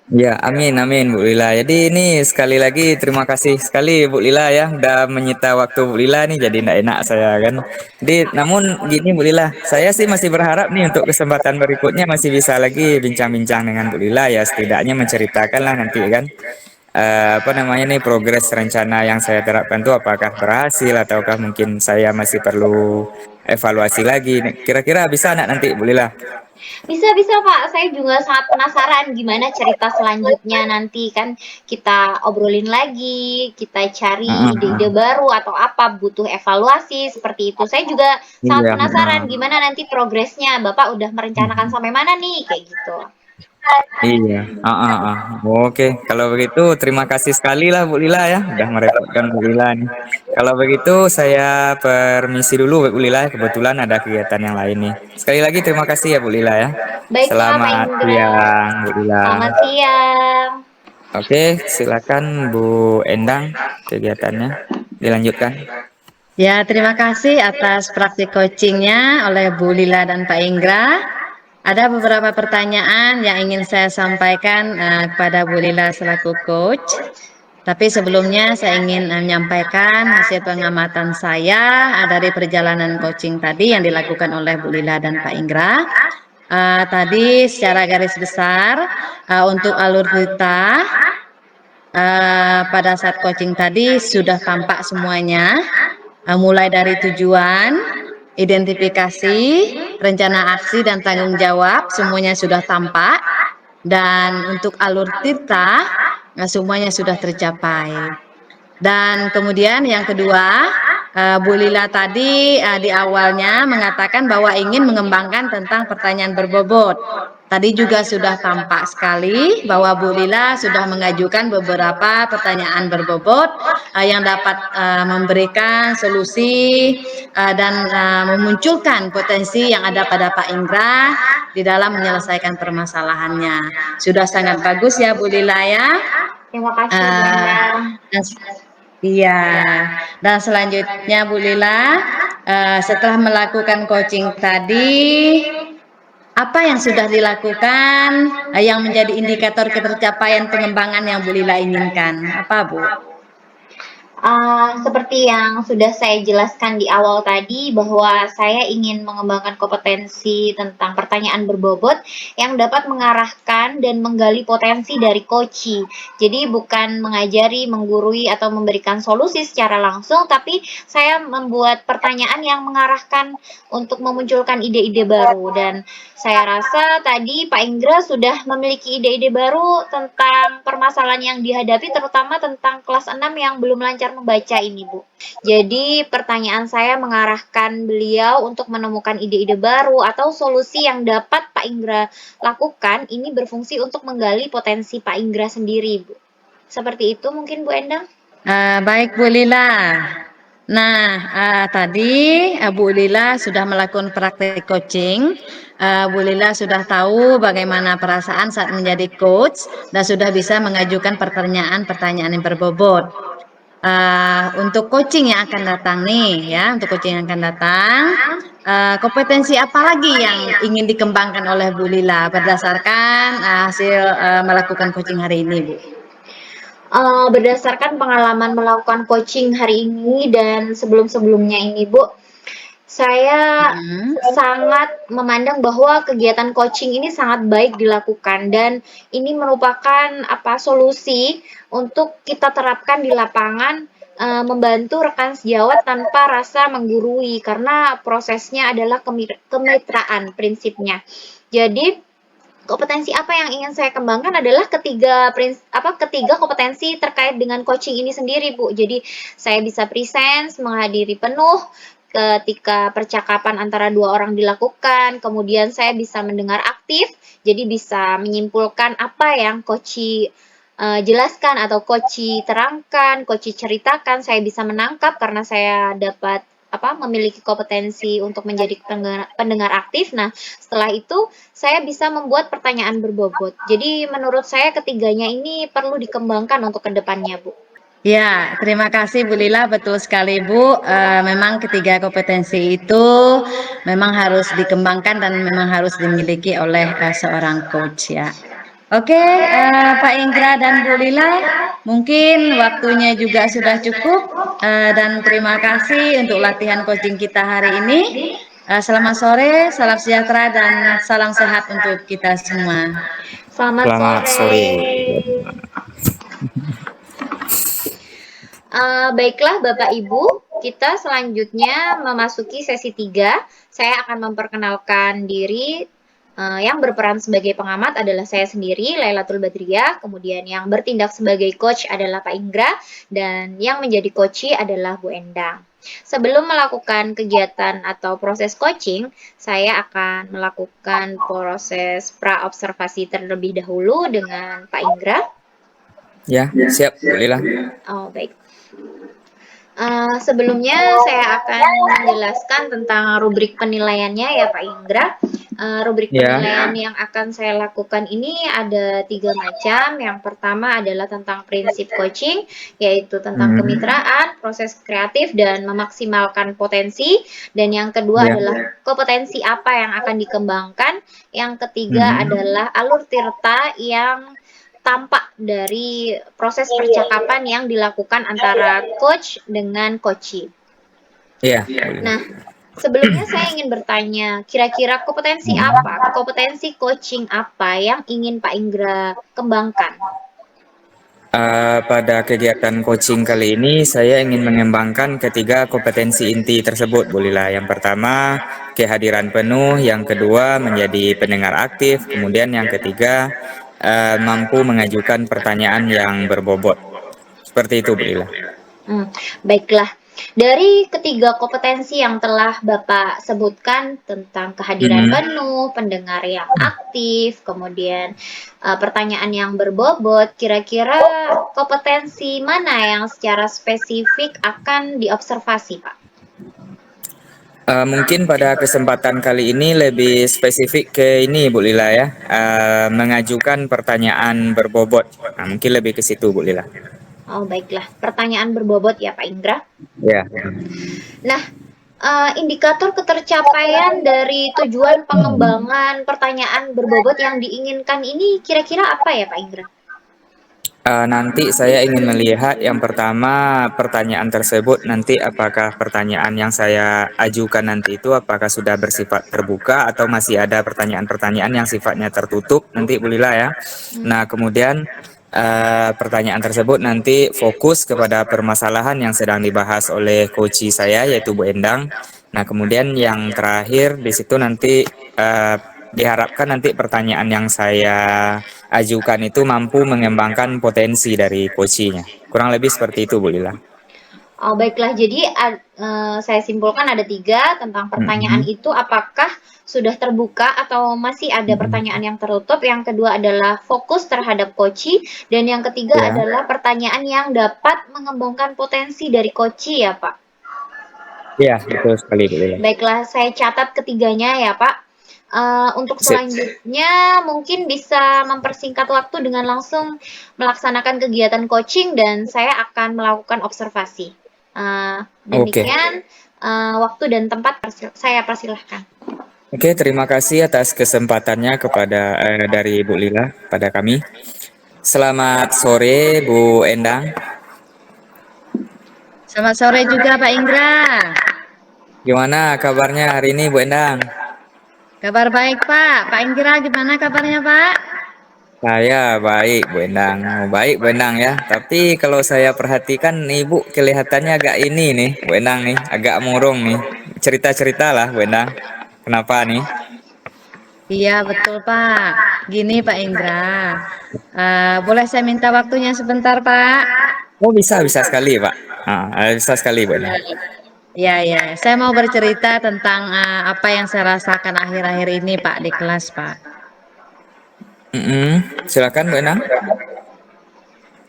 Ya, amin, amin, Bu Lila. Jadi ini sekali lagi terima kasih sekali Bu Lila ya, udah menyita waktu Bu Lila nih, jadi enggak enak saya kan. Jadi, namun gini Bu Lila, saya sih masih berharap nih untuk kesempatan berikutnya masih bisa lagi bincang-bincang dengan Bu Lila ya, setidaknya menceritakan lah nanti kan. Apa namanya nih progres rencana yang saya terapkan itu apakah berhasil ataukah mungkin saya masih perlu evaluasi lagi. Kira-kira bisa enggak nanti Bu Lila? Bisa-bisa Pak, saya juga sangat penasaran gimana cerita selanjutnya nanti kan kita obrolin lagi, kita cari Heeh, ide-ide heeh. baru atau apa, butuh evaluasi seperti itu. Saya juga sangat Iya, penasaran heeh. gimana nanti progresnya. Bapak udah merencanakan sampai mana nih kayak gitu. Iya, heeh, heeh. Oke, kalau begitu terima kasih sekali lah Bu Lila ya, udah merepotkan Bu Lila nih. Kalau begitu saya permisi dulu Bu Lila, kebetulan ada kegiatan yang lain nih. Sekali lagi terima kasih ya Bu Lila ya. Baiklah Pak Selamat Indra, siang Bu Lila. selamat siang. Oke, silakan Bu Endang kegiatannya dilanjutkan. Ya, terima kasih atas praktik coachingnya oleh Bu Lila dan Pak Inggra. Ada beberapa pertanyaan yang ingin saya sampaikan kepada Bu Lila selaku coach. Tapi sebelumnya saya ingin menyampaikan hasil pengamatan saya dari perjalanan coaching tadi yang dilakukan oleh Bu Lila dan Pak Inggra. Tadi secara garis besar untuk alur cerita pada saat coaching tadi sudah tampak semuanya, mulai dari tujuan, identifikasi, rencana aksi dan tanggung jawab semuanya sudah tampak, dan untuk alur cerita semuanya sudah tercapai. Dan kemudian yang kedua, Bu Lila tadi di awalnya mengatakan bahwa ingin mengembangkan tentang pertanyaan berbobot. Tadi juga sudah tampak sekali bahwa Bu Lila sudah mengajukan beberapa pertanyaan berbobot yang dapat memberikan solusi dan memunculkan potensi yang ada pada Pak Inggra di dalam menyelesaikan permasalahannya. Sudah sangat bagus ya Bu Lila ya. Terima kasih Bu Endang. Iya, dan selanjutnya Bu Lila, setelah melakukan coaching tadi, apa yang sudah dilakukan yang menjadi indikator ketercapaian pengembangan yang Bu Lila inginkan? Apa Bu? Seperti yang sudah saya jelaskan di awal tadi, bahwa saya ingin mengembangkan kompetensi tentang pertanyaan berbobot yang dapat mengarahkan dan menggali potensi dari coachee. Jadi bukan mengajari, menggurui, atau memberikan solusi secara langsung, tapi saya membuat pertanyaan yang mengarahkan untuk memunculkan ide-ide baru. Dan saya rasa tadi Pak Inggra sudah memiliki ide-ide baru tentang permasalahan yang dihadapi, terutama tentang kelas 6 yang belum lancar membaca ini, Bu. Jadi pertanyaan saya mengarahkan beliau untuk menemukan ide-ide baru atau solusi yang dapat Pak Inggra lakukan, ini berfungsi untuk menggali potensi Pak Inggra sendiri, Bu. Seperti itu mungkin Bu Endang. Baik Bu Lila. Nah, tadi Bu Lila sudah melakukan praktik coaching. Bu Lila sudah tahu bagaimana perasaan saat menjadi coach dan sudah bisa mengajukan pertanyaan-pertanyaan yang berbobot. Untuk coaching yang akan datang nih ya, untuk coaching yang akan datang, kompetensi apa lagi yang ingin dikembangkan oleh Bu Lila berdasarkan hasil melakukan coaching hari ini, Bu? Berdasarkan pengalaman melakukan coaching hari ini dan sebelum-sebelumnya ini, Bu, saya sangat memandang bahwa kegiatan coaching ini sangat baik dilakukan, dan ini merupakan solusi untuk kita terapkan di lapangan, membantu rekan sejawat tanpa rasa menggurui, karena prosesnya adalah kemitraan prinsipnya. Jadi kompetensi apa yang ingin saya kembangkan adalah ketiga kompetensi terkait dengan coaching ini sendiri, Bu. Jadi saya bisa presence, menghadiri penuh ketika percakapan antara dua orang dilakukan. Kemudian saya bisa mendengar aktif, jadi bisa menyimpulkan apa yang coachee jelaskan atau coachee terangkan, coachee ceritakan. Saya bisa menangkap karena saya dapat memiliki kompetensi untuk menjadi pendengar aktif. Nah, setelah itu saya bisa membuat pertanyaan berbobot. Jadi menurut saya ketiganya ini perlu dikembangkan untuk kedepannya, Bu. Ya, terima kasih Bu Lila, betul sekali Bu. Memang ketiga kompetensi itu memang harus dikembangkan dan memang harus dimiliki oleh seorang coach ya. Oke, Pak Inggra dan Bu Lila, mungkin waktunya juga sudah cukup, dan terima kasih untuk latihan coaching kita hari ini. Selamat sore, salam sejahtera dan salam sehat untuk kita semua. Selamat sore. Baiklah Bapak Ibu, kita selanjutnya memasuki sesi 3. Saya akan memperkenalkan diri. Yang berperan sebagai pengamat adalah saya sendiri, Lailatul Badriyah. Kemudian yang bertindak sebagai coach adalah Pak Inggra, dan yang menjadi coachee adalah Bu Endang. Sebelum melakukan kegiatan atau proses coaching, saya akan melakukan proses pra-observasi terlebih dahulu dengan Pak Inggra. Ya, siap, bolehlah. Oh, baik. Sebelumnya saya akan menjelaskan tentang rubrik penilaiannya ya Pak Inggra. Rubrik penilaian yang akan saya lakukan ini ada 3 macam. Yang pertama adalah tentang prinsip coaching, yaitu tentang kemitraan, proses kreatif, dan memaksimalkan potensi. Dan yang kedua adalah kompetensi apa yang akan dikembangkan. Yang ketiga adalah alur tirta yang tampak dari proses percakapan yang dilakukan antara coach dengan coachee. Iya. Nah, sebelumnya saya ingin bertanya, kira-kira kompetensi coaching apa yang ingin Pak Indra kembangkan? Pada kegiatan coaching kali ini saya ingin mengembangkan ketiga kompetensi inti tersebut, bolehlah. Yang pertama, kehadiran penuh. Yang kedua, menjadi pendengar aktif. Kemudian yang ketiga, mampu mengajukan pertanyaan yang berbobot. Seperti itu, bolehlah. Baiklah. Dari ketiga kompetensi yang telah Bapak sebutkan tentang kehadiran penuh, pendengar yang aktif, kemudian pertanyaan yang berbobot, kira-kira kompetensi mana yang secara spesifik akan diobservasi, Pak? Mungkin pada kesempatan kali ini lebih spesifik ke ini, Bu Lila ya, mengajukan pertanyaan berbobot. Nah, mungkin lebih ke situ, Bu Lila. Oh, baiklah. Pertanyaan berbobot ya, Pak Indra. Ya. Nah, indikator ketercapaian dari tujuan pengembangan pertanyaan berbobot yang diinginkan ini kira-kira apa ya, Pak Indra? Nanti saya ingin melihat yang pertama pertanyaan tersebut nanti apakah pertanyaan yang saya ajukan nanti itu apakah sudah bersifat terbuka atau masih ada pertanyaan-pertanyaan yang sifatnya tertutup nanti, Bu Lila ya. Nah, kemudian pertanyaan tersebut nanti fokus kepada permasalahan yang sedang dibahas oleh coach saya yaitu Bu Endang. Nah, kemudian yang terakhir di situ nanti diharapkan nanti pertanyaan yang saya ajukan itu mampu mengembangkan potensi dari coachnya. Kurang lebih seperti itu, Bu Lila. Oh, baiklah. Jadi saya simpulkan ada 3 tentang pertanyaan itu apakah sudah terbuka atau masih ada pertanyaan yang tertutup. Yang kedua adalah fokus terhadap coachee. Dan yang ketiga adalah pertanyaan yang dapat mengembangkan potensi dari coachee ya, Pak? Iya, betul sekali, Bu Lila. Baiklah, saya catat ketiganya ya, Pak. Untuk selanjutnya mungkin bisa mempersingkat waktu dengan langsung melaksanakan kegiatan coaching dan saya akan melakukan observasi. Demikian waktu dan tempat saya persilahkan. Oke, terima kasih atas kesempatannya kepada dari Bu Lila pada kami. Selamat sore, Bu Endang. Selamat sore juga, Pak Indra. Gimana kabarnya hari ini, Bu Endang? Kabar baik, Pak. Pak Indra gimana kabarnya, Pak? Saya baik, Bu Endang. Baik, Bu Endang ya. Tapi kalau saya perhatikan Ibu kelihatannya agak ini nih, Bu Endang nih, agak murung nih. Cerita-cerita lah, Bu Endang. Kenapa nih? Iya, betul, Pak. Gini, Pak Indra. Boleh saya minta waktunya sebentar, Pak? Oh, bisa sekali, Pak. Bisa sekali, Bu Endang. Ya. Saya mau bercerita tentang apa yang saya rasakan akhir-akhir ini, Pak, di kelas, Pak. Silakan, Bu Endang.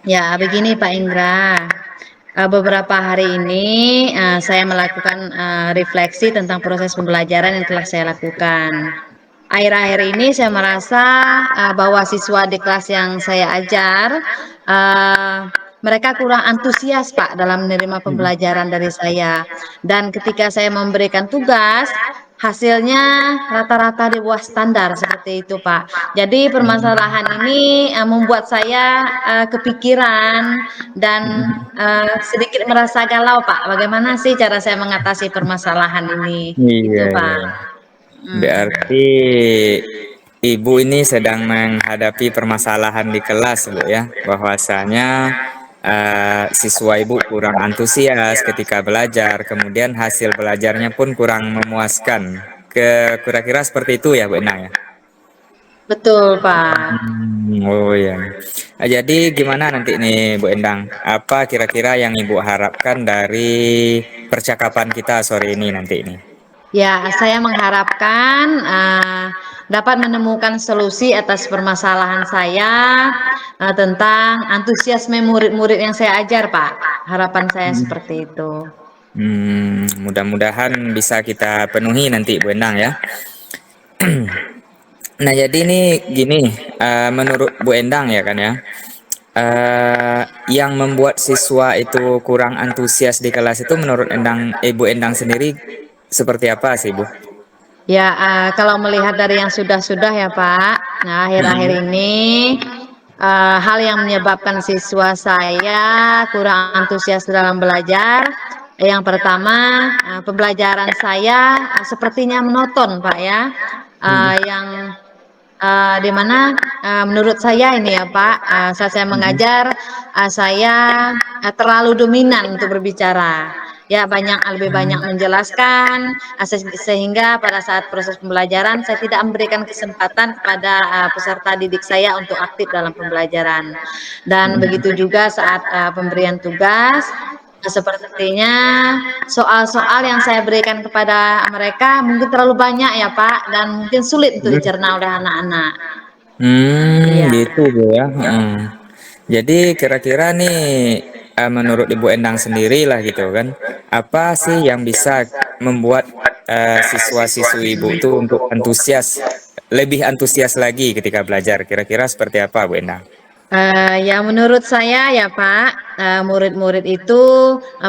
Ya, begini, Pak Indra. Beberapa hari ini saya melakukan refleksi tentang proses pembelajaran yang telah saya lakukan. Akhir-akhir ini saya merasa bahwa siswa di kelas yang saya ajar mereka kurang antusias, Pak, dalam menerima pembelajaran dari saya. Dan ketika saya memberikan tugas, hasilnya rata-rata di bawah standar seperti itu, Pak. Jadi permasalahan ini membuat saya kepikiran dan sedikit merasa galau, Pak. Bagaimana sih cara saya mengatasi permasalahan ini? Itu, Pak. Berarti Ibu ini sedang menghadapi permasalahan di kelas, Bu ya, bahwasanya siswa Ibu kurang antusias ketika belajar, kemudian hasil belajarnya pun kurang memuaskan. Kira-kira seperti itu ya, Bu Endang ya? Betul, Pak. Oh ya. Jadi gimana nanti nih, Bu Endang? Apa kira-kira yang Ibu harapkan dari percakapan kita sore ini nanti ini? Ya, saya mengharapkan dapat menemukan solusi atas permasalahan saya tentang antusiasme murid-murid yang saya ajar, Pak. Harapan saya seperti itu. Mudah-mudahan bisa kita penuhi nanti, Bu Endang ya. Nah, jadi ini gini, menurut Bu Endang ya kan ya, yang membuat siswa itu kurang antusias di kelas itu menurut Ibu Endang sendiri seperti apa sih, Bu? Ya, kalau melihat dari yang sudah-sudah ya, Pak. Nah, akhir-akhir ini hal yang menyebabkan siswa saya kurang antusias dalam belajar. Yang pertama, pembelajaran saya sepertinya monoton, Pak ya. Yang di mana menurut saya ini ya Pak, saat saya mengajar, saya terlalu dominan untuk berbicara. Ya lebih banyak menjelaskan, sehingga pada saat proses pembelajaran saya tidak memberikan kesempatan kepada peserta didik saya untuk aktif dalam pembelajaran. Dan begitu juga saat pemberian tugas, sepertinya soal-soal yang saya berikan kepada mereka mungkin terlalu banyak ya Pak, dan mungkin sulit untuk dicerna oleh anak-anak. Iya. Gitu Bu ya. Jadi kira-kira nih menurut Ibu Endang sendiri lah gitu kan, apa sih yang bisa membuat siswa-siswi Ibu itu untuk lebih antusias lagi ketika belajar? Kira-kira seperti apa Bu Endang? Ya menurut saya ya Pak, murid-murid itu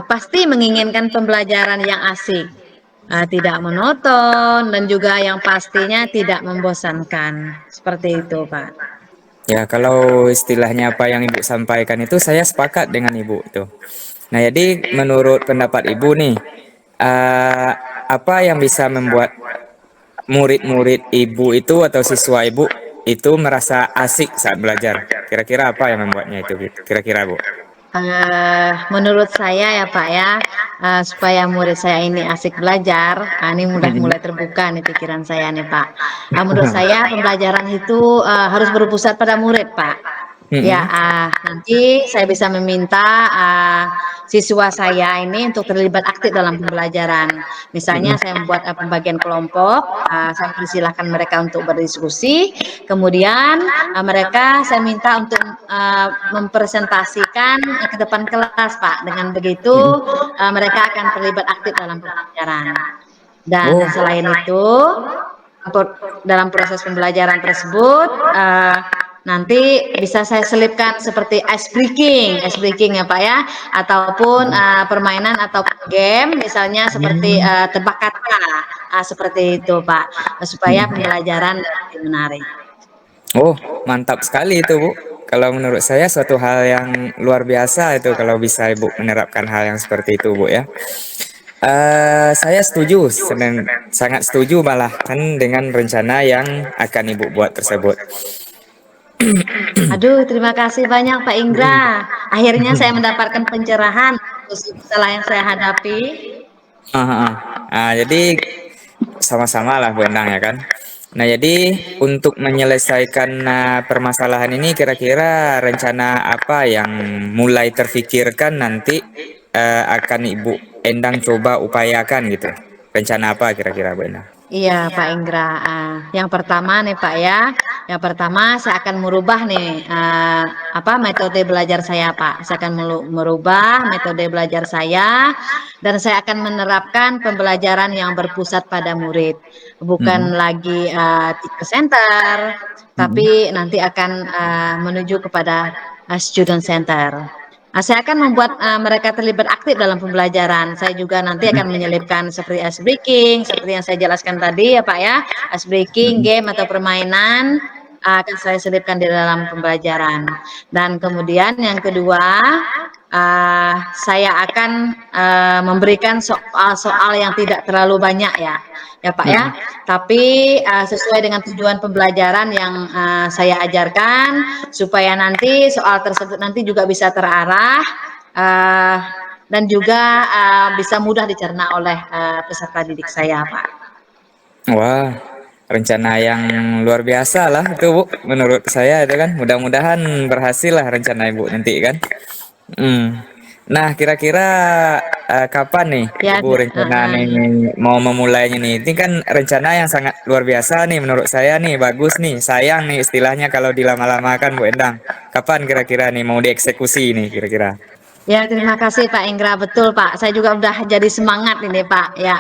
pasti menginginkan pembelajaran yang asik, tidak monoton, dan juga yang pastinya tidak membosankan. Seperti itu Pak. Ya, kalau istilahnya apa yang Ibu sampaikan itu saya sepakat dengan Ibu itu. Nah, jadi menurut pendapat Ibu nih, eh, apa yang bisa membuat murid-murid Ibu itu atau siswa Ibu itu merasa asik saat belajar? Kira-kira apa yang membuatnya itu, Bu? Kira-kira, Bu? Menurut saya ya Pak ya, supaya murid saya ini asik belajar, ini mulai terbuka nih pikiran saya nih Pak. Menurut saya pembelajaran itu harus berpusat pada murid Pak. Ya, nanti saya bisa meminta siswa saya ini untuk terlibat aktif dalam pembelajaran. Misalnya saya membuat pembagian kelompok, saya persilahkan mereka untuk berdiskusi, kemudian mereka saya minta untuk mempresentasikan ke depan kelas Pak. Dengan begitu mereka akan terlibat aktif dalam pembelajaran. Dan selain itu, dalam proses pembelajaran tersebut, nanti bisa saya selipkan seperti ice breaking ya Pak ya, ataupun permainan atau game, misalnya seperti tebak kata, seperti itu Pak, supaya pembelajaran lebih menarik. Oh, mantap sekali itu, Bu. Kalau menurut saya suatu hal yang luar biasa itu kalau bisa Ibu menerapkan hal yang seperti itu, Bu ya. Saya setuju, sangat setuju malah kan dengan rencana yang akan Ibu buat tersebut. Aduh, terima kasih banyak Pak Indra. Akhirnya saya mendapatkan pencerahan untuk masalah yang saya hadapi. Jadi sama-sama lah Bu Endang ya kan. Nah, jadi untuk menyelesaikan permasalahan ini kira-kira rencana apa yang mulai terfikirkan nanti akan Ibu Endang coba upayakan gitu. Rencana apa kira-kira Bu Endang? Iya Pak Indra, yang pertama nih Pak ya, yang pertama saya akan merubah nih metode belajar saya Pak. Saya akan merubah metode belajar saya, dan saya akan menerapkan pembelajaran yang berpusat pada murid, bukan lagi teacher center, tapi nanti akan menuju kepada student center. Saya akan membuat mereka terlibat aktif dalam pembelajaran. Saya juga nanti akan menyelipkan seperti ice breaking, seperti yang saya jelaskan tadi ya Pak ya, ice breaking, game atau permainan akan saya selipkan di dalam pembelajaran. Dan kemudian yang kedua, saya akan memberikan soal-soal yang tidak terlalu banyak ya Pak ya, tapi sesuai dengan tujuan pembelajaran yang saya ajarkan, supaya nanti soal tersebut nanti juga bisa terarah dan juga bisa mudah dicerna oleh peserta didik saya Pak. Wah, rencana yang luar biasa lah itu Bu, menurut saya itu kan. Mudah-mudahan berhasil lah rencana Ibu nanti kan. Nah, kira-kira kapan nih Ibu rencana nih mau memulainya nih? Ini kan rencana yang sangat luar biasa nih menurut saya nih, bagus nih. Sayang nih istilahnya kalau dilama-lamakan Bu Endang. Kapan kira-kira nih mau dieksekusi nih kira-kira? Ya, terima kasih Pak Indra. Betul Pak, saya juga udah jadi semangat ini Pak ya.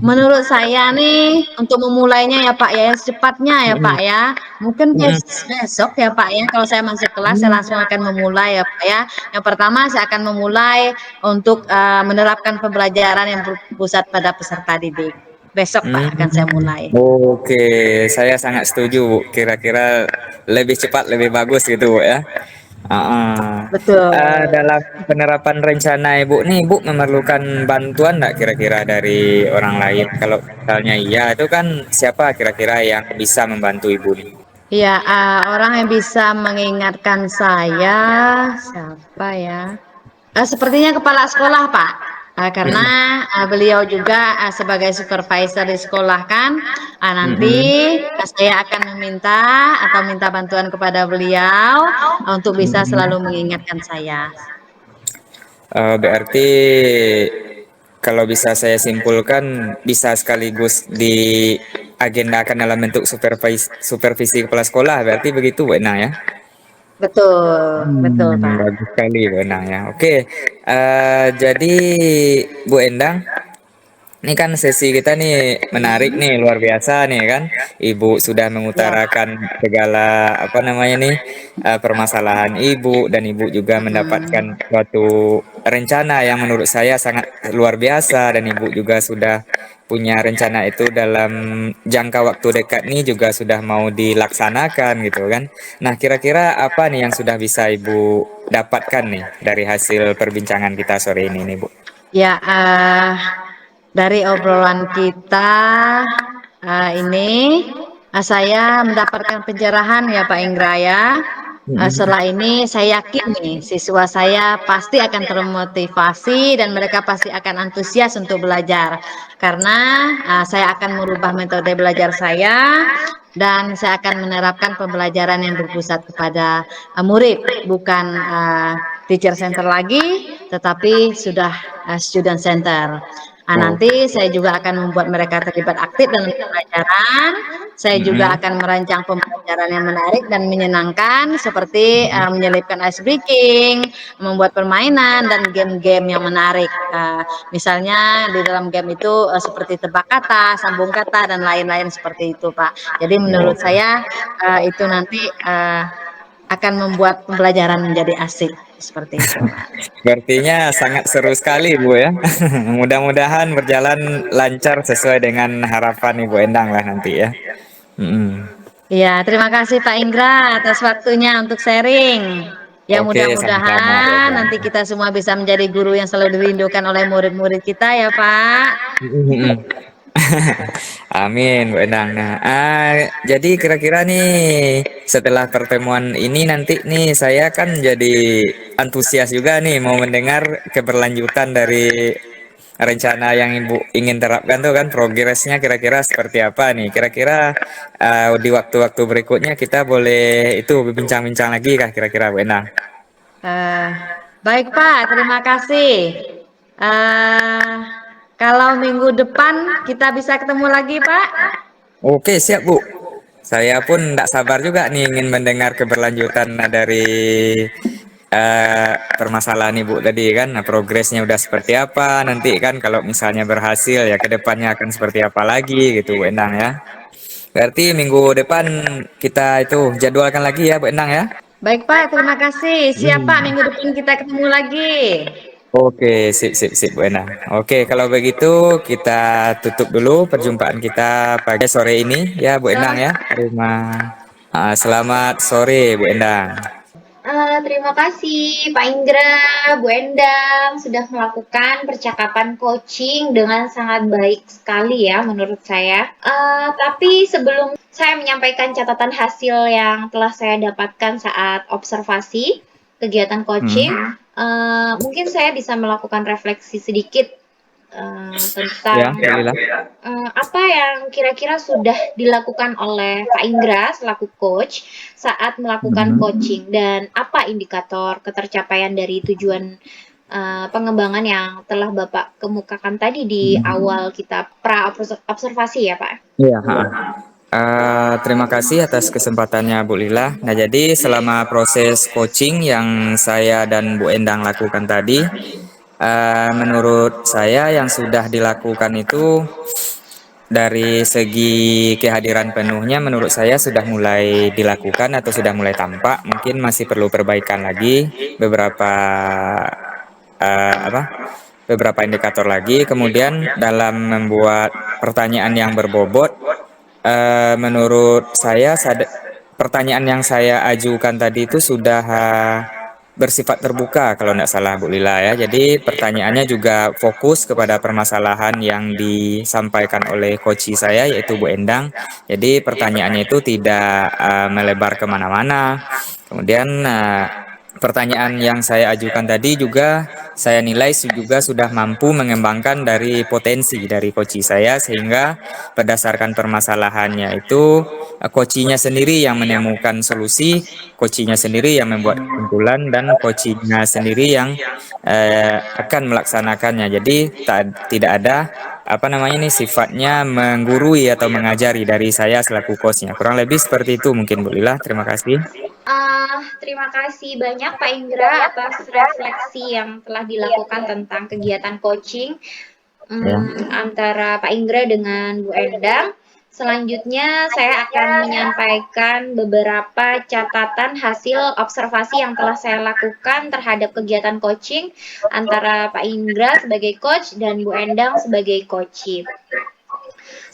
Menurut saya nih untuk memulainya ya Pak ya, secepatnya ya Pak ya. Mungkin besok ya Pak ya, kalau saya masuk kelas saya langsung akan memulai ya Pak ya. Yang pertama saya akan memulai untuk menerapkan pembelajaran yang berpusat pada peserta didik. besok Pak akan saya mulai. Oke, saya sangat setuju, Bu. Kira-kira lebih cepat, lebih bagus gitu, Bu ya. Ah, Betul. dalam penerapan rencana Ibu nih, Bu memerlukan bantuan nggak kira-kira dari orang lain? Kalau misalnya iya, itu kan siapa kira-kira yang bisa membantu Ibu nih? Ya, orang yang bisa mengingatkan saya siapa ya? Sepertinya kepala sekolah, Pak. Karena beliau juga sebagai supervisor di sekolah kan, nanti Mm-mm. saya akan meminta atau minta bantuan kepada beliau untuk bisa Mm-mm. selalu mengingatkan saya. Berarti kalau bisa saya simpulkan bisa sekaligus diagendakan dalam bentuk supervisi kepala sekolah. Berarti begitu, Bu Enang ya? Betul, betul, Pak. Bagus sekali, Bu Enang ya. Oke, jadi Bu Endang, ini kan sesi kita nih menarik nih, luar biasa nih kan. Ibu sudah Ya, mengutarakan segala apa namanya nih permasalahan ibu dan ibu juga mendapatkan mm-mm. suatu rencana yang menurut saya sangat luar biasa dan ibu juga sudah punya rencana itu dalam jangka waktu dekat nih juga sudah mau dilaksanakan gitu kan. Nah, kira-kira apa nih yang sudah bisa ibu dapatkan nih dari hasil perbincangan kita sore ini nih, Bu? Ya, dari obrolan kita ini saya mendapatkan pencerahan ya Pak Indra ya. Setelah ini saya yakin nih siswa saya pasti akan termotivasi dan mereka pasti akan antusias untuk belajar karena saya akan merubah metode belajar saya dan saya akan menerapkan pembelajaran yang berpusat kepada murid bukan teacher center lagi tetapi sudah student center. Oh. Nanti saya juga akan membuat mereka terlibat aktif dalam pembelajaran. Saya juga Mm-mm. akan merancang pembelajaran yang menarik dan menyenangkan seperti menyelipkan ice breaking, membuat permainan dan game-game yang menarik. Misalnya di dalam game itu seperti tebak kata, sambung kata dan lain-lain seperti itu, Pak. Jadi menurut Oh. saya itu nanti akan membuat pembelajaran menjadi asik seperti itu, Pak. Sepertinya sangat seru sekali, Bu ya. Mudah-mudahan berjalan lancar sesuai dengan harapan Ibu Endang lah nanti ya. Mm-mm. Iya, terima kasih Pak Indra atas waktunya untuk sharing. Ya Oke, sama-sama Bu mudah-mudahan Endang. nanti kita semua bisa menjadi guru yang selalu dirindukan oleh murid-murid kita ya Pak. Mm-mm. Amin, Bu Endang. Nah, jadi kira-kira nih setelah pertemuan ini nanti nih saya kan jadi antusias juga nih mau mendengar keberlanjutan dari rencana yang Ibu ingin terapkan tuh kan progresnya kira-kira seperti apa nih? Kira-kira di waktu-waktu berikutnya kita boleh itu berbincang-bincang lagi kah kira-kira Bu Endang? Eh, baik Pak, terima kasih. Eh, kalau minggu depan kita bisa ketemu lagi Pak. Oke, siap Bu. Saya pun tidak sabar juga nih ingin mendengar keberlanjutan dari permasalahan Ibu tadi kan. Nah, progresnya udah seperti apa nanti kan kalau misalnya berhasil ya ke depannya akan seperti apa lagi gitu Bu Endang ya. Berarti minggu depan kita itu jadwalkan lagi ya Bu Endang ya. Baik Pak, terima kasih. Siap Pak, minggu depan kita ketemu lagi. Oke, sip, sip, sip, Bu Endang. Oke, kalau begitu kita tutup dulu perjumpaan kita pagi sore ini ya, Bu Endang ya. Selamat sore, Bu Endang. Terima kasih Pak Indra, Bu Endang sudah melakukan percakapan coaching dengan sangat baik sekali ya menurut saya. Tapi sebelum saya menyampaikan catatan hasil yang telah saya dapatkan saat observasi kegiatan coaching, mungkin saya bisa melakukan refleksi sedikit Ya, tentang bolehlah. apa yang kira-kira sudah dilakukan oleh Kak Indra selaku coach saat melakukan coaching dan apa indikator ketercapaian dari tujuan pengembangan yang telah Bapak kemukakan tadi di awal kita pra observasi ya Pak. Iya, terima kasih atas kesempatannya Bu Lila. Nah, jadi selama proses coaching yang saya dan Bu Endang lakukan tadi, menurut saya yang sudah dilakukan itu dari segi kehadiran penuhnya menurut saya sudah mulai dilakukan atau sudah mulai tampak. Mungkin masih perlu perbaikan lagi beberapa beberapa indikator lagi. Kemudian dalam membuat pertanyaan yang berbobot. Menurut saya, pertanyaan yang saya ajukan tadi itu sudah bersifat terbuka kalau tidak salah Bu Lila ya. Jadi pertanyaannya juga fokus kepada permasalahan yang disampaikan oleh coach saya yaitu Bu Endang. Jadi pertanyaannya itu tidak melebar kemana-mana. Kemudian pertanyaan yang saya ajukan tadi juga saya nilai juga sudah mampu mengembangkan dari potensi dari coach saya, sehingga berdasarkan permasalahannya itu coachnya sendiri yang menemukan solusi, coachnya sendiri yang membuat kesimpulan, dan coachnya sendiri yang akan melaksanakannya. Jadi tidak ada apa namanya nih sifatnya menggurui atau mengajari dari saya selaku coachnya. Kurang lebih seperti itu mungkin Bu Lila. Terima kasih. Terima kasih banyak Pak Indra atas refleksi yang telah dilakukan tentang kegiatan coaching antara Pak Indra dengan Bu Endang. Selanjutnya saya akan menyampaikan beberapa catatan hasil observasi yang telah saya lakukan terhadap kegiatan coaching antara Pak Indra sebagai coach dan Bu Endang sebagai coachee.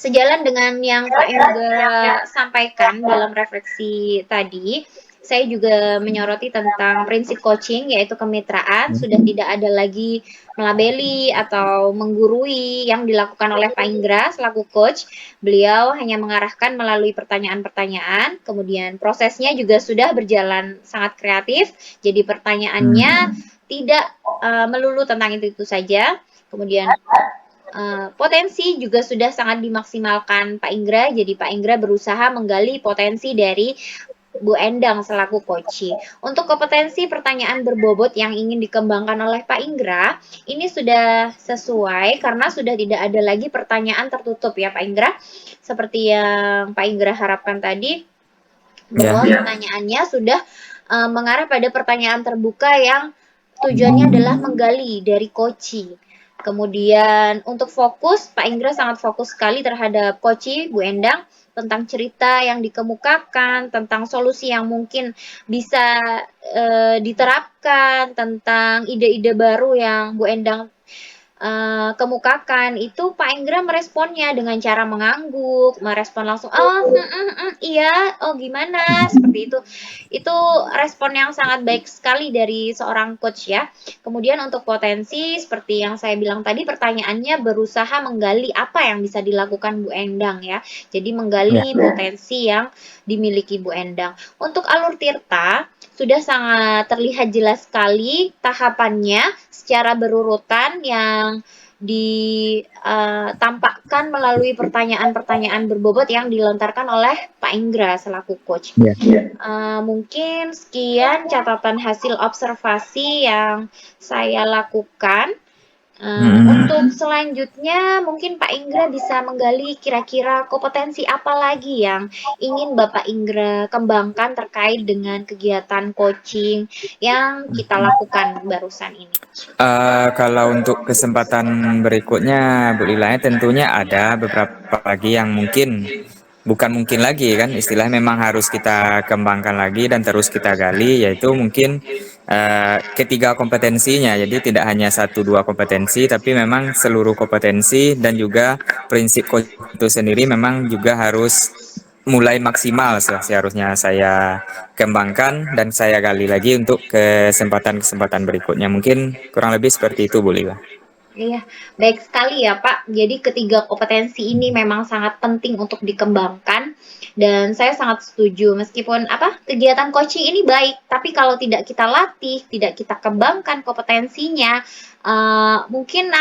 Sejalan dengan yang Pak Indra sampaikan dalam refleksi tadi, saya juga menyoroti tentang prinsip coaching, yaitu kemitraan. Sudah tidak ada lagi melabeli atau menggurui yang dilakukan oleh Pak Indra selaku coach. Beliau hanya mengarahkan melalui pertanyaan-pertanyaan, kemudian prosesnya juga sudah berjalan sangat kreatif. Jadi pertanyaannya tidak melulu tentang itu saja. Kemudian potensi juga sudah sangat dimaksimalkan Pak Indra. Jadi Pak Indra berusaha menggali potensi dari Bu Endang selaku coachee. Untuk kompetensi pertanyaan berbobot yang ingin dikembangkan oleh Pak Indra, ini sudah sesuai karena sudah tidak ada lagi pertanyaan tertutup ya Pak Indra. Seperti yang Pak Indra harapkan tadi, bahwa pertanyaannya sudah mengarah pada pertanyaan terbuka yang tujuannya adalah menggali dari coachee. Kemudian untuk fokus, Pak Indra sangat fokus sekali terhadap coachee Bu Endang, tentang cerita yang dikemukakan, tentang solusi yang mungkin bisa diterapkan, tentang ide-ide baru yang Bu Endang kemukakan. Itu Pak Indra meresponnya dengan cara mengangguk, merespon langsung, iya, oh gimana, seperti itu. Itu respon yang sangat baik sekali dari seorang coach ya. Kemudian untuk potensi, seperti yang saya bilang tadi, pertanyaannya berusaha menggali apa yang bisa dilakukan Bu Endang ya. Jadi menggali potensi yang dimiliki Bu Endang. Untuk alur Tirta, sudah sangat terlihat jelas sekali tahapannya secara berurutan yang ditampakkan melalui pertanyaan-pertanyaan berbobot yang dilontarkan oleh Pak Indra selaku coach. Mungkin sekian catatan hasil observasi yang saya lakukan. Untuk selanjutnya mungkin Pak Indra bisa menggali kira-kira kompetensi apa lagi yang ingin Bapak Indra kembangkan terkait dengan kegiatan coaching yang kita lakukan barusan ini. Kalau untuk kesempatan berikutnya Bu Lila, tentunya ada beberapa lagi yang bukan mungkin lagi kan, istilahnya memang harus kita kembangkan lagi dan terus kita gali, yaitu mungkin ketiga kompetensinya. Jadi tidak hanya 1-2 kompetensi, tapi memang seluruh kompetensi dan juga prinsip coach itu sendiri memang juga harus mulai maksimal seharusnya saya kembangkan dan saya gali lagi untuk kesempatan-kesempatan berikutnya. Mungkin kurang lebih seperti itu Bu Lila. Iya, baik sekali ya Pak. Jadi ketiga kompetensi ini memang sangat penting untuk dikembangkan dan saya sangat setuju. Meskipun kegiatan coaching ini baik, tapi kalau tidak kita latih, tidak kita kembangkan kompetensinya, mungkin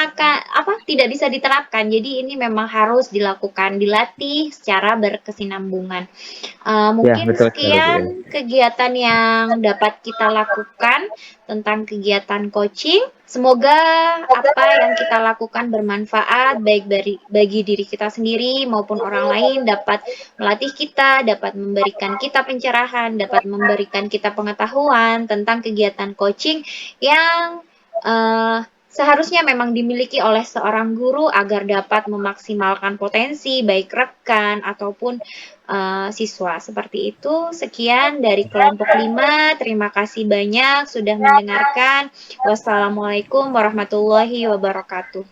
tidak bisa diterapkan. Jadi ini memang harus dilakukan, dilatih secara berkesinambungan. Mungkin sekian kegiatan yang dapat kita lakukan tentang kegiatan coaching. Semoga apa yang kita lakukan bermanfaat baik bagi diri kita sendiri maupun orang lain, dapat melatih kita, dapat memberikan kita pencerahan, dapat memberikan kita pengetahuan tentang kegiatan coaching yang seharusnya memang dimiliki oleh seorang guru agar dapat memaksimalkan potensi baik rekan ataupun siswa. Seperti itu. Sekian dari kelompok 5. Terima kasih banyak sudah mendengarkan. Wassalamualaikum warahmatullahi wabarakatuh.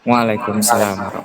Waalaikumsalam.